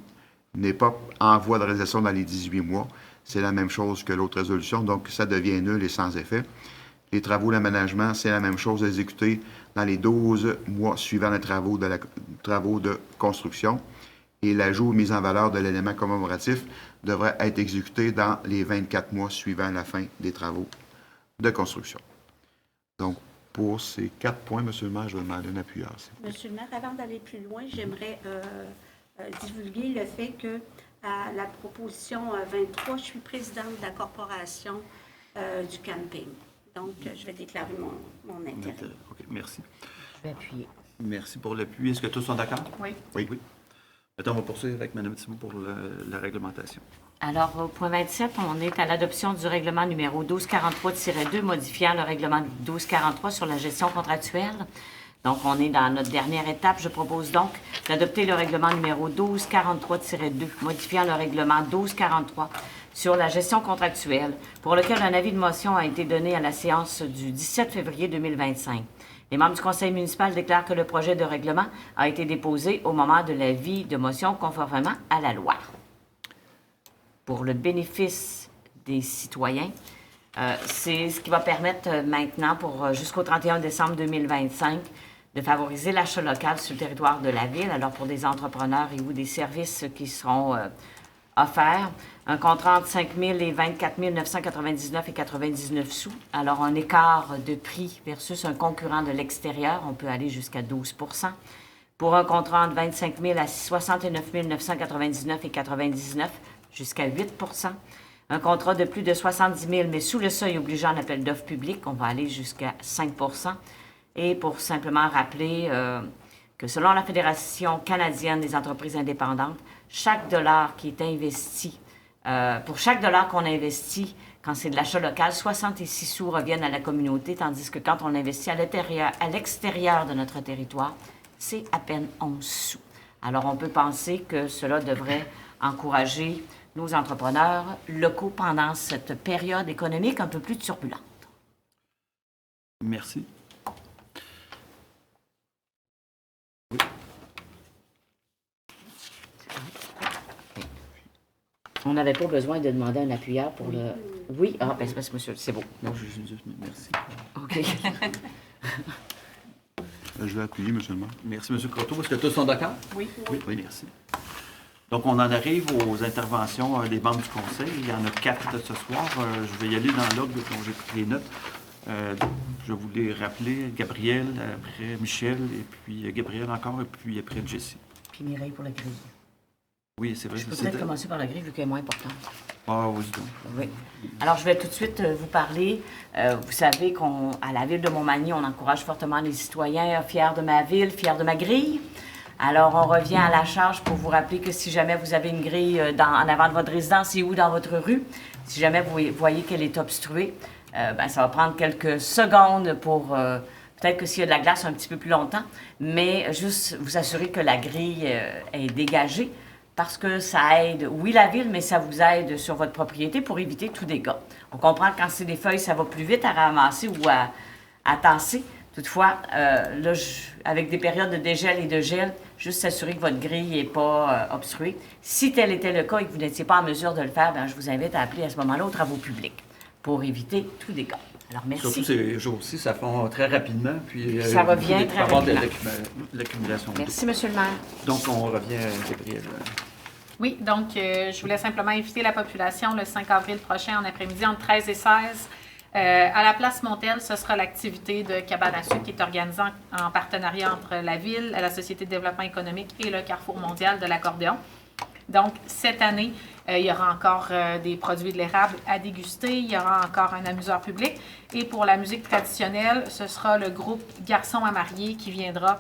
n'est pas en voie de réalisation dans les 18 mois, c'est la même chose que l'autre résolution, donc ça devient nul et sans effet. Les travaux d'aménagement, c'est la même chose exécutés dans les 12 mois suivant les travaux de construction. Et l'ajout ou mise en valeur de l'élément commémoratif devrait être exécuté dans les 24 mois suivant la fin des travaux de construction. Donc, pour ces 4 points, M. le maire, je vais demander un appui. Monsieur le maire, avant d'aller plus loin, j'aimerais divulguer le fait que à la proposition 23, je suis présidente de la corporation du camping. Donc, je vais déclarer mon intérêt. OK, merci. Je vais appuyer. Merci pour l'appui. Est-ce que tous sont d'accord? Oui. Oui. Maintenant, on va poursuivre avec Mme Thibault pour la réglementation. Alors, au point 27, on est à l'adoption du règlement numéro 1243-2, modifiant le règlement 1243 sur la gestion contractuelle. Donc, on est dans notre dernière étape. Je propose donc d'adopter le règlement numéro 1243-2, modifiant le règlement 1243 sur la gestion contractuelle, pour lequel un avis de motion a été donné à la séance du 17 février 2025. Les membres du conseil municipal déclarent que le projet de règlement a été déposé au moment de l'avis de motion conformément à la loi. Pour le bénéfice des citoyens, C'est ce qui va permettre maintenant, pour jusqu'au 31 décembre 2025, de favoriser l'achat local sur le territoire de la ville. Alors, pour des entrepreneurs et ou des services qui seront offerts, un contrat entre 5 000 et 24 999 et 99 sous. Alors, un écart de prix versus un concurrent de l'extérieur, on peut aller jusqu'à 12 %. Pour un contrat entre 25 000 à 69 999 et 99, jusqu'à 8 %. Un contrat de plus de 70 000, mais sous le seuil obligeant un appel d'offres public, on va aller jusqu'à 5 %. Et pour simplement rappeler que selon la Fédération canadienne des entreprises indépendantes, chaque dollar qui est investi, pour chaque dollar qu'on investit, quand c'est de l'achat local, 66 sous reviennent à la communauté, tandis que quand on investit à l'extérieur de notre territoire, c'est à peine 11 sous. Alors, on peut penser que cela devrait encourager nos entrepreneurs locaux pendant cette période économique un peu plus turbulente. Merci. Oui. On n'avait pas besoin de demander un appuyeur pour le... Oui? Ah, ben c'est parce que monsieur, c'est beau. Non, je juste merci. OK. Je vais appuyer, M. le maire. Merci, M. Croteau. Est-ce que tous sont d'accord? Oui. Oui, merci. Donc, on en arrive aux interventions des membres du conseil. Il y en a 4 ce soir. Je vais y aller dans l'ordre dont j'ai pris les notes. Je voulais rappeler Gabriel, après Michel, et puis Gabriel encore, et puis après Jessie. Puis Mireille pour la grille. Oui, c'est vrai. Je peux peut-être commencer par la grille vu qu'elle est moins importante. Ah, oui, donc. Oui. Alors, je vais tout de suite vous parler. Vous savez qu'à la Ville de Montmagny, on encourage fortement les citoyens fiers de ma ville, fiers de ma grille. Alors, on revient à la charge pour vous rappeler que si jamais vous avez une grille en avant de votre résidence et ou dans votre rue, si jamais vous voyez qu'elle est obstruée, ça va prendre quelques secondes pour... peut-être que s'il y a de la glace, un petit peu plus longtemps, mais juste vous assurer que la grille est dégagée parce que ça aide, oui, la ville, mais ça vous aide sur votre propriété pour éviter tout dégât. On comprend que quand c'est des feuilles, ça va plus vite à ramasser ou à tasser. Toutefois, là, avec des périodes de dégel et de gel, juste s'assurer que votre grille n'est pas obstruée. Si tel était le cas et que vous n'étiez pas en mesure de le faire, bien, je vous invite à appeler à ce moment-là aux travaux publics pour éviter tout dégât. Alors, merci. Surtout ces jours-ci, ça fond très rapidement. Puis, ça revient très rapidement. L'accumulation. Merci, M. le maire. Donc, on revient à Gabriel. Oui, donc je voulais simplement inviter la population le 5 avril prochain en après-midi entre 13 et 16. À la place Montel, ce sera l'activité de cabane à sucre qui est organisée en partenariat entre la Ville, la Société de développement économique et le Carrefour mondial de l'accordéon. Donc, cette année, il y aura encore des produits de l'érable à déguster. Il y aura encore un amuseur public. Et pour la musique traditionnelle, ce sera le groupe Garçons à marier qui viendra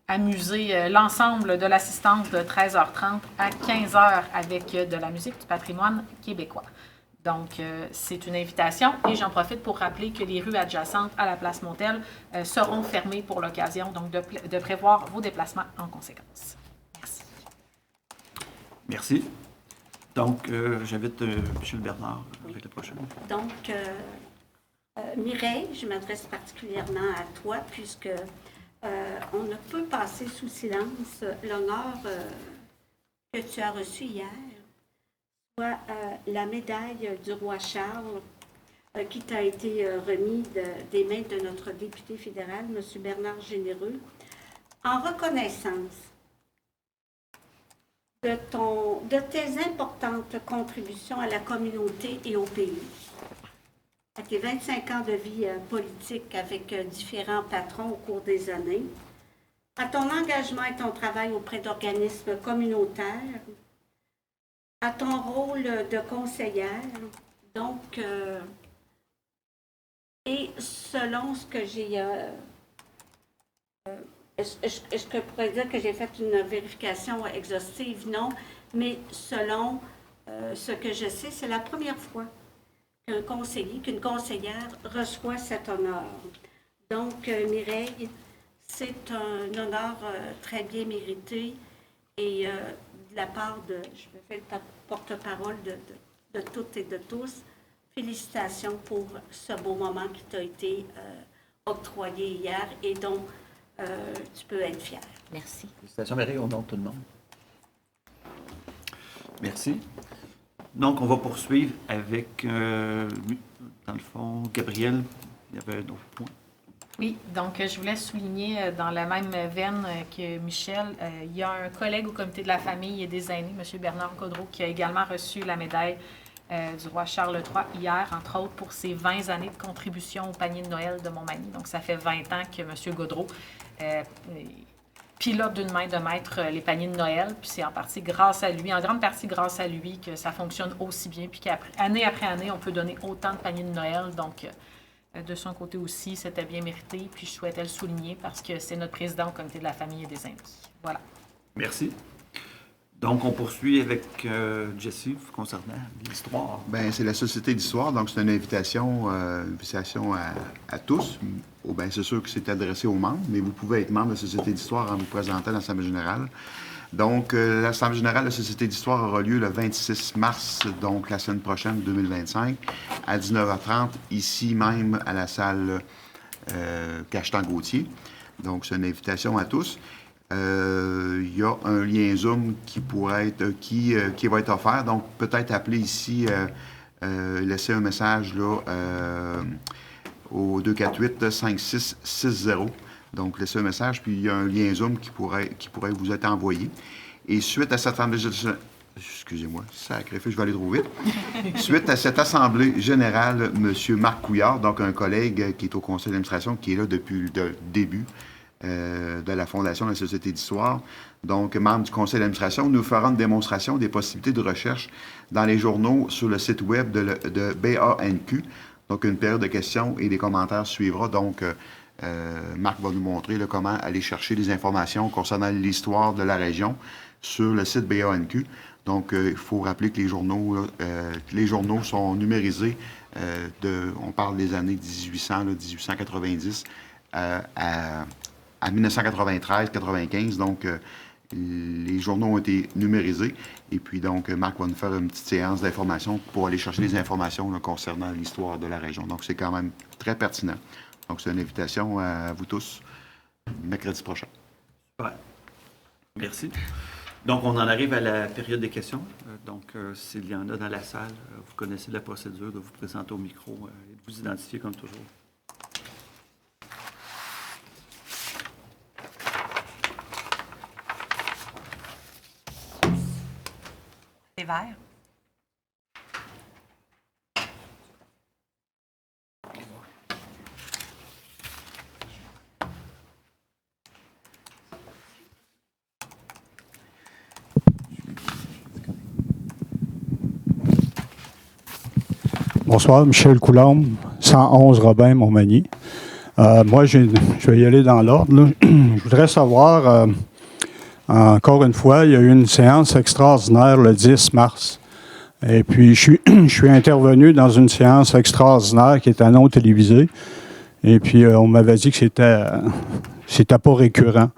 amuser l'ensemble de l'assistance de 13h30 à 15h avec de la musique du patrimoine québécois. Donc, c'est une invitation et j'en profite pour rappeler que les rues adjacentes à la place Montel seront fermées pour l'occasion, donc de prévoir vos déplacements en conséquence. Merci. Merci. Donc, j'invite Michel Bernard avec la prochaine. Donc, Mireille, je m'adresse particulièrement à toi puisque on ne peut passer sous silence l'honneur que tu as reçu hier, soit la médaille du roi Charles qui t'a été remise des mains de notre député fédéral, M. Bernard Généreux, en reconnaissance de tes importantes contributions à la communauté et au pays. À tes 25 ans de vie politique avec différents patrons au cours des années, à ton engagement et ton travail auprès d'organismes communautaires, à ton rôle de conseillère, donc, et selon ce que j'ai... est-ce que je pourrais dire que j'ai fait une vérification exhaustive? Non, mais selon ce que je sais, c'est la première fois qu'un conseiller, qu'une conseillère reçoit cet honneur. Donc, Mireille, c'est un honneur très bien mérité et de la part de, je me fais le porte-parole de toutes et de tous, félicitations pour ce beau moment qui t'a été octroyé hier et dont tu peux être fier. Merci. Félicitations, Marie, au nom de tout le monde. Merci. Donc, on va poursuivre avec, dans le fond, Gabriel. Il y avait un autre point. Oui, donc je voulais souligner dans la même veine que Michel, il y a un collègue au comité de la famille et des aînés, M. Bernard Gaudreau, qui a également reçu la médaille du roi Charles III hier, entre autres pour ses 20 années de contribution au panier de Noël de Montmagny. Donc, ça fait 20 ans que M. Gaudreau pilote d'une main de maître les paniers de Noël, puis c'est en partie grâce à lui, en grande partie grâce à lui, que ça fonctionne aussi bien, puis qu'année après année, on peut donner autant de paniers de Noël. Donc, de son côté aussi, c'était bien mérité, puis je souhaitais le souligner parce que c'est notre président au comité de la famille et des aînés. Voilà. Merci. Donc, on poursuit avec Jessie concernant l'histoire. Bien, c'est la Société d'histoire, donc c'est une invitation à tous. Bien, c'est sûr que c'est adressé aux membres, mais vous pouvez être membre de la Société d'histoire en vous présentant à l'Assemblée générale. Donc, l'Assemblée générale de la Société d'histoire aura lieu le 26 mars, donc la semaine prochaine, 2025, à 19h30, ici même à la salle Cachetan-Gauthier. Donc, c'est une invitation à tous. Il y a un lien Zoom qui pourrait être, qui va être offert. Donc, peut-être appeler ici, laisser un message là, au 248-5660. Donc, laissez un message, puis il y a un lien Zoom qui pourrait vous être envoyé. Et suite à cette assemblée générale, excusez-moi, sacrifice, je vais aller trop vite. Suite à cette assemblée générale, M. Marc Couillard, donc un collègue qui est au conseil d'administration, qui est là depuis le début de la fondation de la Société d'histoire, donc membre du conseil d'administration, nous ferons une démonstration des possibilités de recherche dans les journaux sur le site web de BANQ. Donc, une période de questions et des commentaires suivra. Donc, Marc va nous montrer là, comment aller chercher des informations concernant l'histoire de la région sur le site BANQ. Donc, il faut rappeler que les journaux sont numérisés. On parle des années 1890 à 1993-95. Donc, les journaux ont été numérisés. Et puis, donc, Marc va nous faire une petite séance d'information pour aller chercher des informations là, concernant l'histoire de la région. Donc, c'est quand même très pertinent. Donc, c'est une invitation à vous tous, mercredi prochain. Ouais. Merci. Donc, on en arrive à la période des questions. Donc, s'il y en a dans la salle, vous connaissez la procédure de vous présenter au micro et de vous identifier comme toujours. C'est vert. Bonsoir, Michel Coulombe, 111 Robin, Montmagny. Moi, je vais y aller dans l'ordre, là. Je voudrais savoir, encore une fois, il y a eu une séance extraordinaire le 10 mars. Et puis, je suis intervenu dans une séance extraordinaire qui était non télévisée. Et puis, on m'avait dit que c'était pas récurrent.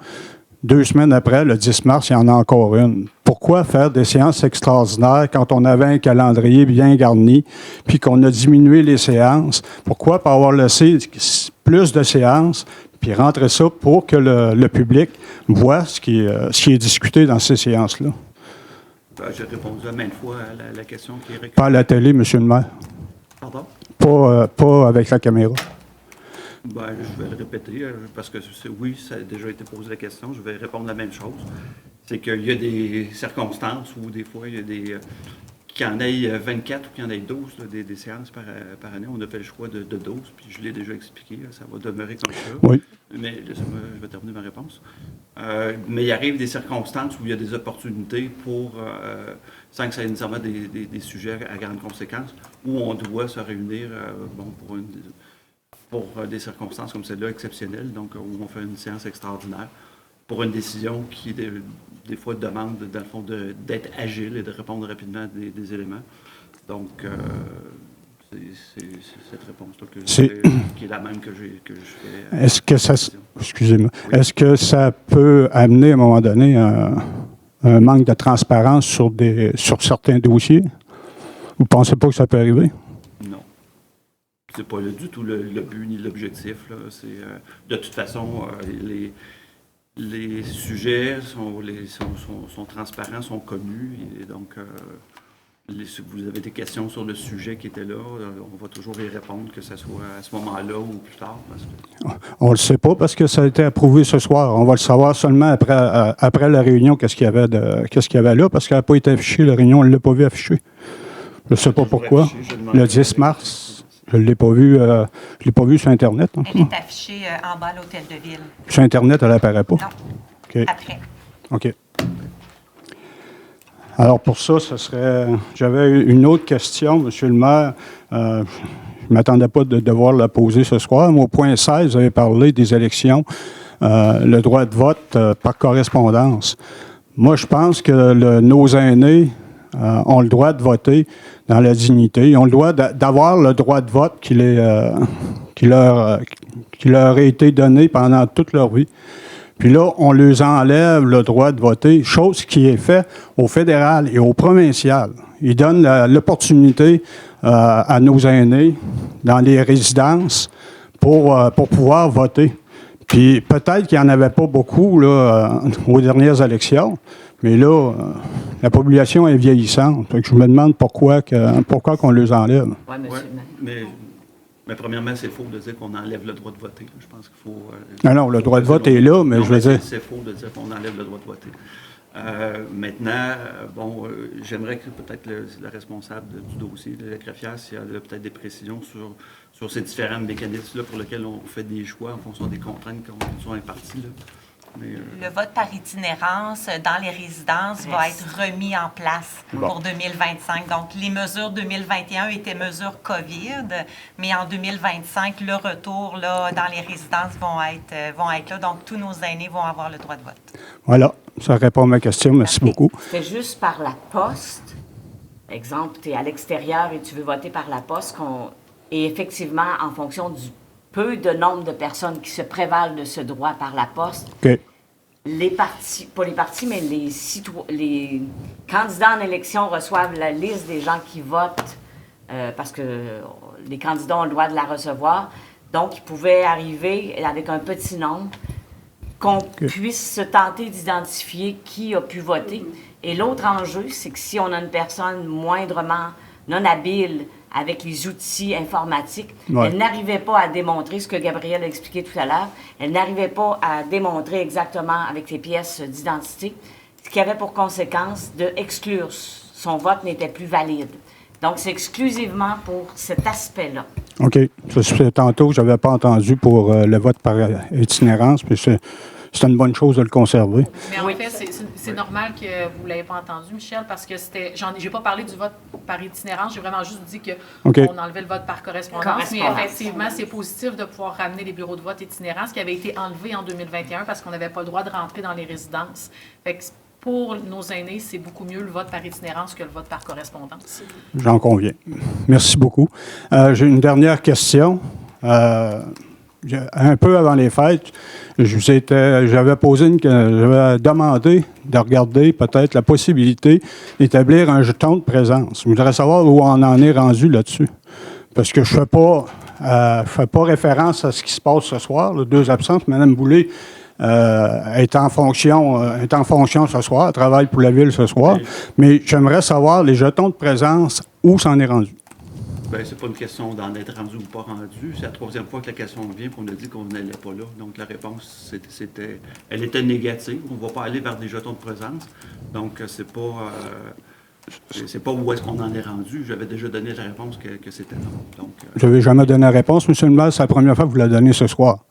2 semaines après, le 10 mars, il y en a encore une. Pourquoi faire des séances extraordinaires quand on avait un calendrier bien garni, puis qu'on a diminué les séances? Pourquoi pas avoir laissé plus de séances, puis rentrer ça pour que le public voit ce qui est discuté dans ces séances-là? J'ai répondu à maintes fois à la question qui est récurrente. Pas à la télé, M. le maire. Pardon? Pas avec la caméra. Ben, je vais le répéter, parce que oui, ça a déjà été posé la question, je vais répondre la même chose. C'est qu'il y a des circonstances où des fois, il y a des... qu'il y en ait 24 ou qu'il y en ait 12, là, des séances par année. On a fait le choix de 12, puis je l'ai déjà expliqué, ça va demeurer comme ça. Oui. Mais laissez-moi, je vais terminer ma réponse. Mais il arrive des circonstances où il y a des opportunités pour, sans que ça ait nécessairement des sujets à grandes conséquences, où on doit se réunir pour des circonstances comme celle-là exceptionnelles, donc où on fait une séance extraordinaire pour une décision qui, des fois, demande, dans le fond, d'être agile et de répondre rapidement à des éléments. Donc, c'est cette réponse-là qui est la même que je fais. Est-ce que ça... Excusez-moi. Oui. Est-ce que ça peut amener, à un moment donné, un manque de transparence sur certains dossiers? Vous ne pensez pas que ça peut arriver? Non. C'est pas du tout le but ni l'objectif. De toute façon, les sujets sont transparents, sont connus, et donc Si vous avez des questions sur le sujet qui était là, on va toujours y répondre, que ce soit à ce moment-là ou plus tard. Parce que... On ne le sait pas parce que ça a été approuvé ce soir. On va le savoir seulement après la réunion, qu'est-ce qu'il y avait là, parce qu'elle n'a pas été affichée, la réunion, on ne l'a pas vu affichée. Je ne sais pas pourquoi. Le 10 mars, je ne l'ai pas vu sur Internet. Hein. Elle est affichée en bas à l'Hôtel de Ville. Sur Internet, elle n'apparaît pas. Non, OK. après. OK. Alors, pour ça, j'avais une autre question, Monsieur le maire. Je ne m'attendais pas de devoir la poser ce soir. Mais au point 16, vous avez parlé des élections, le droit de vote par correspondance. Moi, je pense que nos aînés ont le droit de voter dans la dignité. Ils ont le droit d'avoir le droit de vote qui leur a été donné pendant toute leur vie. Puis là, on leur enlève le droit de voter, chose qui est faite au fédéral et au provincial. Ils donnent l'opportunité à nos aînés dans les résidences pour pouvoir voter. Puis peut-être qu'il n'y en avait pas beaucoup là, aux dernières élections, mais là, la population est vieillissante. Fait que je me demande pourquoi qu'on les enlève. Oui, monsieur le maire. Mais premièrement, c'est faux de dire qu'on enlève le droit de voter. Je pense qu'il faut... non, le droit de vote est là, mais je veux dire... C'est faux de dire qu'on enlève le droit de voter. Maintenant, j'aimerais que peut-être le responsable du dossier, la greffière, s'il y a peut-être des précisions sur ces différents mécanismes-là pour lesquels on fait des choix en fonction des contraintes qui sont imparties. Là. Mais, Le vote par itinérance dans les résidences va être remis en place pour 2025. Donc, les mesures 2021 étaient mesures COVID, mais en 2025, le retour là, dans les résidences vont être là. Donc, tous nos aînés vont avoir le droit de vote. Voilà, ça répond à ma question. Merci beaucoup. C'est juste par la poste. Exemple, tu es à l'extérieur et tu veux voter par la poste. Et effectivement, en fonction du peu de nombre de personnes qui se prévalent de ce droit par la poste, OK. les partis, pas les partis, mais les candidats en élection reçoivent la liste des gens qui votent parce que les candidats ont le droit de la recevoir. Donc, ils pouvaient arriver avec un petit nombre, qu'on puisse se tenter d'identifier qui a pu voter. Et l'autre enjeu, c'est que si on a une personne moindrement non habile avec les outils informatiques, elle n'arrivait pas à démontrer, ce que Gabrielle a expliqué tout à l'heure, elle n'arrivait pas à démontrer exactement avec les pièces d'identité, ce qui avait pour conséquence d'exclure. Son vote n'était plus valide. Donc, c'est exclusivement pour cet aspect-là. OK. Tantôt, je n'avais pas entendu pour le vote par itinérance, puis c'est une bonne chose de le conserver. Mais en fait, c'est normal que vous ne l'ayez pas entendu, Michel, parce que j'ai pas parlé du vote par itinérance, j'ai vraiment juste dit qu'on enlevait le vote par correspondance. Mais effectivement, c'est positif de pouvoir ramener les bureaux de vote itinérants, ce qui avait été enlevé en 2021 parce qu'on n'avait pas le droit de rentrer dans les résidences. Fait que pour nos aînés, c'est beaucoup mieux le vote par itinérance que le vote par correspondance. J'en conviens. Merci beaucoup. J'ai une dernière question. Un peu avant les fêtes, j'avais demandé de regarder peut-être la possibilité d'établir un jeton de présence. Je voudrais savoir où on en est rendu là-dessus. Parce que je ne fais pas référence à ce qui se passe ce soir, là, 2 absences. Mme Boulay est en fonction ce soir, elle travaille pour la ville ce soir. Mais j'aimerais savoir les jetons de présence, où s'en est rendu. Bien, c'est pas une question d'en être rendu ou pas rendu. C'est la 3e fois que la question vient et on a dit qu'on n'allait pas là. Donc, la réponse, elle était négative. On ne va pas aller vers des jetons de présence. Donc, c'est pas où est-ce qu'on en est rendu. J'avais déjà donné la réponse que c'était non. Donc, je n'avais jamais donné la réponse, M. le maire. C'est la première fois que vous la donnez ce soir.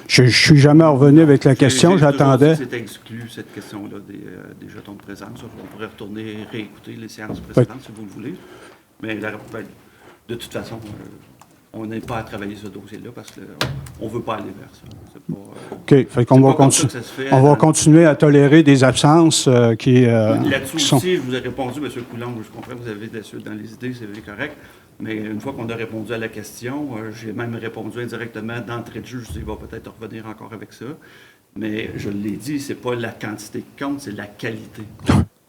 Je ne suis jamais revenu avec la question. J'attendais. C'est exclu, cette question-là, des jetons de présence. On pourrait retourner réécouter les séances précédentes, si vous le voulez. Mais de toute façon, on n'est pas à travailler ce dossier-là parce qu'on ne veut pas aller vers ça. OK. Fait qu'on va continuer à tolérer des absences qui là-dessus sont... aussi, je vous ai répondu, M. Coulombe, je comprends que vous avez dans les idées, c'est correct. Mais une fois qu'on a répondu à la question, j'ai même répondu indirectement d'entrée de jeu. Je dis, il va peut-être revenir encore avec ça. Mais je l'ai dit, c'est pas la quantité qui compte, c'est la qualité.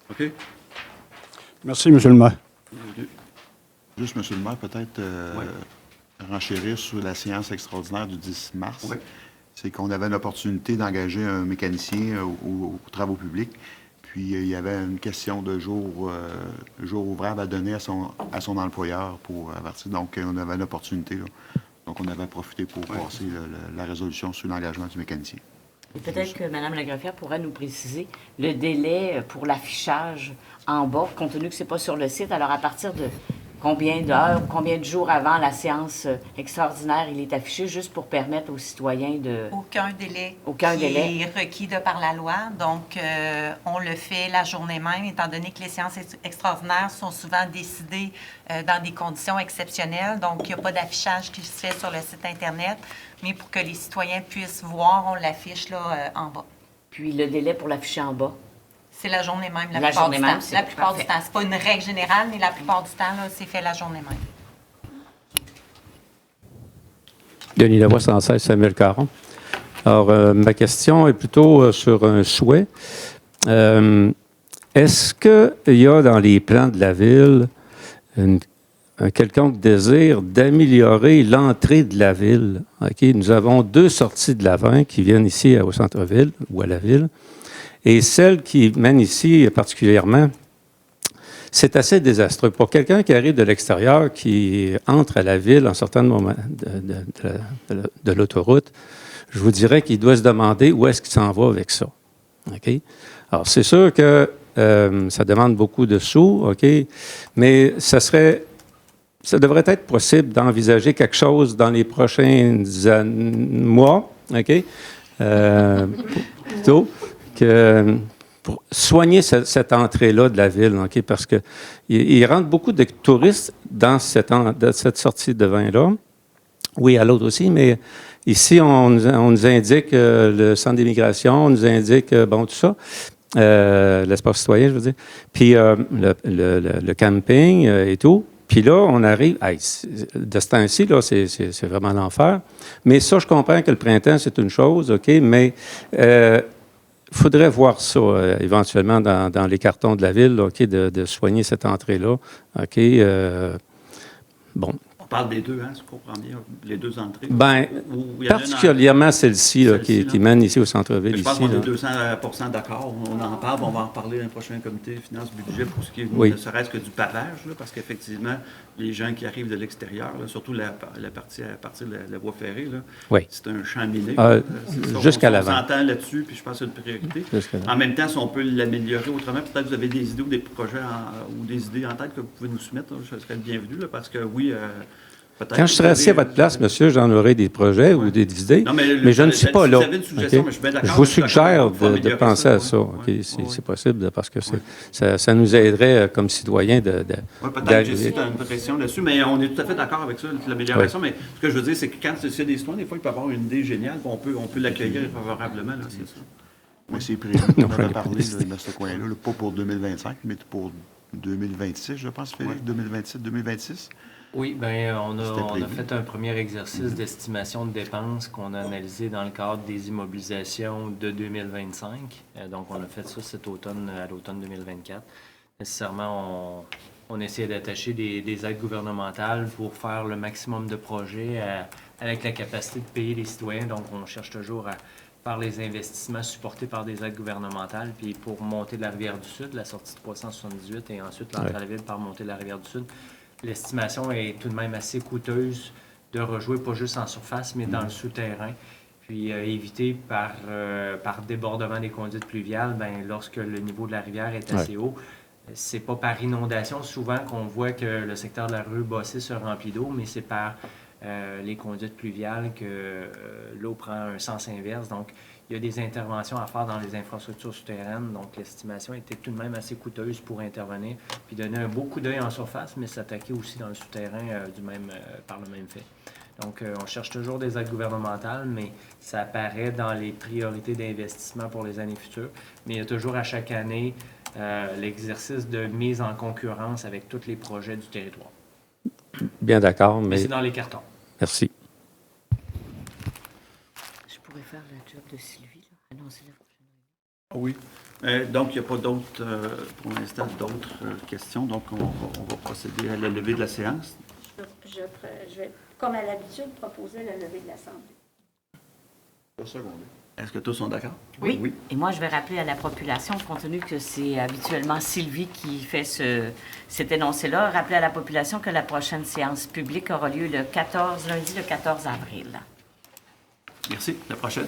OK? Merci, M. le maire. Juste, M. le maire, peut-être renchérir sur la séance extraordinaire du 10 mars. Oui. C'est qu'on avait l'opportunité d'engager un mécanicien aux travaux publics. Puis, il y avait une question de jour ouvrable à donner à son employeur pour avertir. Donc, on avait l'opportunité, là. Donc, on avait profité pour passer la résolution sur l'engagement du mécanicien. Et peut-être que Mme Lagreffière pourrait nous préciser le délai pour l'affichage en bas, compte tenu que ce n'est pas sur le site. Alors, à partir de combien d'heures, combien de jours avant la séance extraordinaire il est affiché, juste pour permettre aux citoyens de... Aucun délai Aucun qui délai. est requis de par la loi. Donc, on le fait la journée même, étant donné que les séances extraordinaires sont souvent décidées dans des conditions exceptionnelles. Donc, il n'y a pas d'affichage qui se fait sur le site Internet, mais pour que les citoyens puissent voir, on l'affiche là en bas. Puis le délai pour l'afficher en bas. C'est la journée même, la La plupart journée du même, temps. c'est La plupart du parfait. temps. Ce n'est pas une règle générale, mais la plupart du temps, là, c'est fait la journée même. Denis Lavoie, 116, Samuel Caron. Alors, ma question est plutôt sur un souhait. Est-ce qu'il y a dans les plans de la ville un quelconque désir d'améliorer l'entrée de la ville? Okay? Nous avons 2 sorties de l'Avent qui viennent ici au centre-ville ou à la ville. Et celle qui mène ici particulièrement, c'est assez désastreux. Pour quelqu'un qui arrive de l'extérieur, qui entre à la ville en sortant de l'autoroute, je vous dirais qu'il doit se demander où est-ce qu'il s'en va avec ça. Okay? Alors, c'est sûr que ça demande beaucoup de sous, OK? Mais ça devrait être possible d'envisager quelque chose dans les prochains mois, OK? Plutôt que pour soigner cette entrée-là de la ville, OK? Parce qu'il rentre beaucoup de touristes dans cette sortie de vin-là. Oui, à l'autre aussi, mais ici, on nous indique le centre d'immigration, on nous indique, bon, tout ça, l'espace citoyen, je veux dire, puis le camping et tout. Puis là, on arrive, de ce temps-ci, là, c'est vraiment l'enfer. Mais ça, je comprends que le printemps, c'est une chose, OK, mais il faudrait voir ça éventuellement dans les cartons de la ville, OK, de soigner cette entrée-là, OK. Bon. On parle des deux, hein, si je comprends bien, les 2 entrées. Bien, particulièrement celle-ci, là, qui mène ici au centre-ville. Je pense ici, qu'on là. est 200% d'accord. On en parle, on va en reparler dans le prochain comité finances-budget pour ce qui est ne serait-ce que du pavage, là, parce qu'effectivement, les gens qui arrivent de l'extérieur, là, surtout à partir de la voie ferrée, là, c'est un champ miné. Jusqu'à l'avant. On s'entend là-dessus, puis je pense que c'est une priorité. En même temps, si on peut l'améliorer autrement, peut-être que vous avez des idées ou des projets ou des idées en tête que vous pouvez nous soumettre, là, je serais le bienvenu, là, parce que oui... Quand je serais assis à votre place, monsieur, j'en aurais des projets ou des idées, non, mais je ne suis pas là. Okay? Je vous suggère de penser à ça, c'est possible, parce que ça nous aiderait comme citoyens oui, peut-être que c'est une pression là-dessus, mais on est tout à fait d'accord avec ça, l'amélioration. Oui. Mais ce que je veux dire, c'est que quand c'est des citoyens, des fois, il peut avoir une idée géniale, on peut l'accueillir favorablement, là, c'est ça. Oui, c'est prévu. On avait parlé de ce coin-là, pas pour 2025, mais pour 2026, je pense, Félix, 2027-2026. Oui, bien, on a fait un premier exercice d'estimation de dépenses qu'on a analysé dans le cadre des immobilisations de 2025. Donc, on a fait ça cet automne, à l'automne 2024. Nécessairement, on essaie d'attacher des aides gouvernementales pour faire le maximum de projets avec la capacité de payer les citoyens. Donc, on cherche toujours à faire les investissements supportés par des aides gouvernementales. Puis, pour monter de la Rivière-du-Sud, la sortie de 378 et ensuite l'entrée à la ville par montée de la Rivière-du-Sud, l'estimation est tout de même assez coûteuse de rejouer pas juste en surface, mais dans le souterrain. Puis éviter par débordement des conduites pluviales, bien, lorsque le niveau de la rivière est assez haut, c'est pas par inondation souvent qu'on voit que le secteur de la rue Bossé se remplit d'eau, mais c'est par les conduites pluviales que l'eau prend un sens inverse. Donc, il y a des interventions à faire dans les infrastructures souterraines. Donc, l'estimation était tout de même assez coûteuse pour intervenir, puis donner un beau coup d'œil en surface, mais s'attaquer aussi dans le souterrain par le même fait. Donc, on cherche toujours des aides gouvernementales, mais ça apparaît dans les priorités d'investissement pour les années futures. Mais il y a toujours à chaque année l'exercice de mise en concurrence avec tous les projets du territoire. Bien d'accord, mais c'est dans les cartons. Merci. Je pourrais faire le job de Sylvie, là. Annoncer la prochaine. Oui. Donc, il n'y a pas d'autres, pour l'instant, d'autres questions. Donc, on va procéder à la levée de la séance. Je vais, comme à l'habitude, proposer la levée de l'Assemblée. Pas secondé. Est-ce que tous sont d'accord? Oui. Et moi, je vais rappeler à la population, compte tenu que c'est habituellement Sylvie qui fait cet énoncé-là, rappeler à la population que la prochaine séance publique aura lieu lundi le 14 avril. Merci. La prochaine.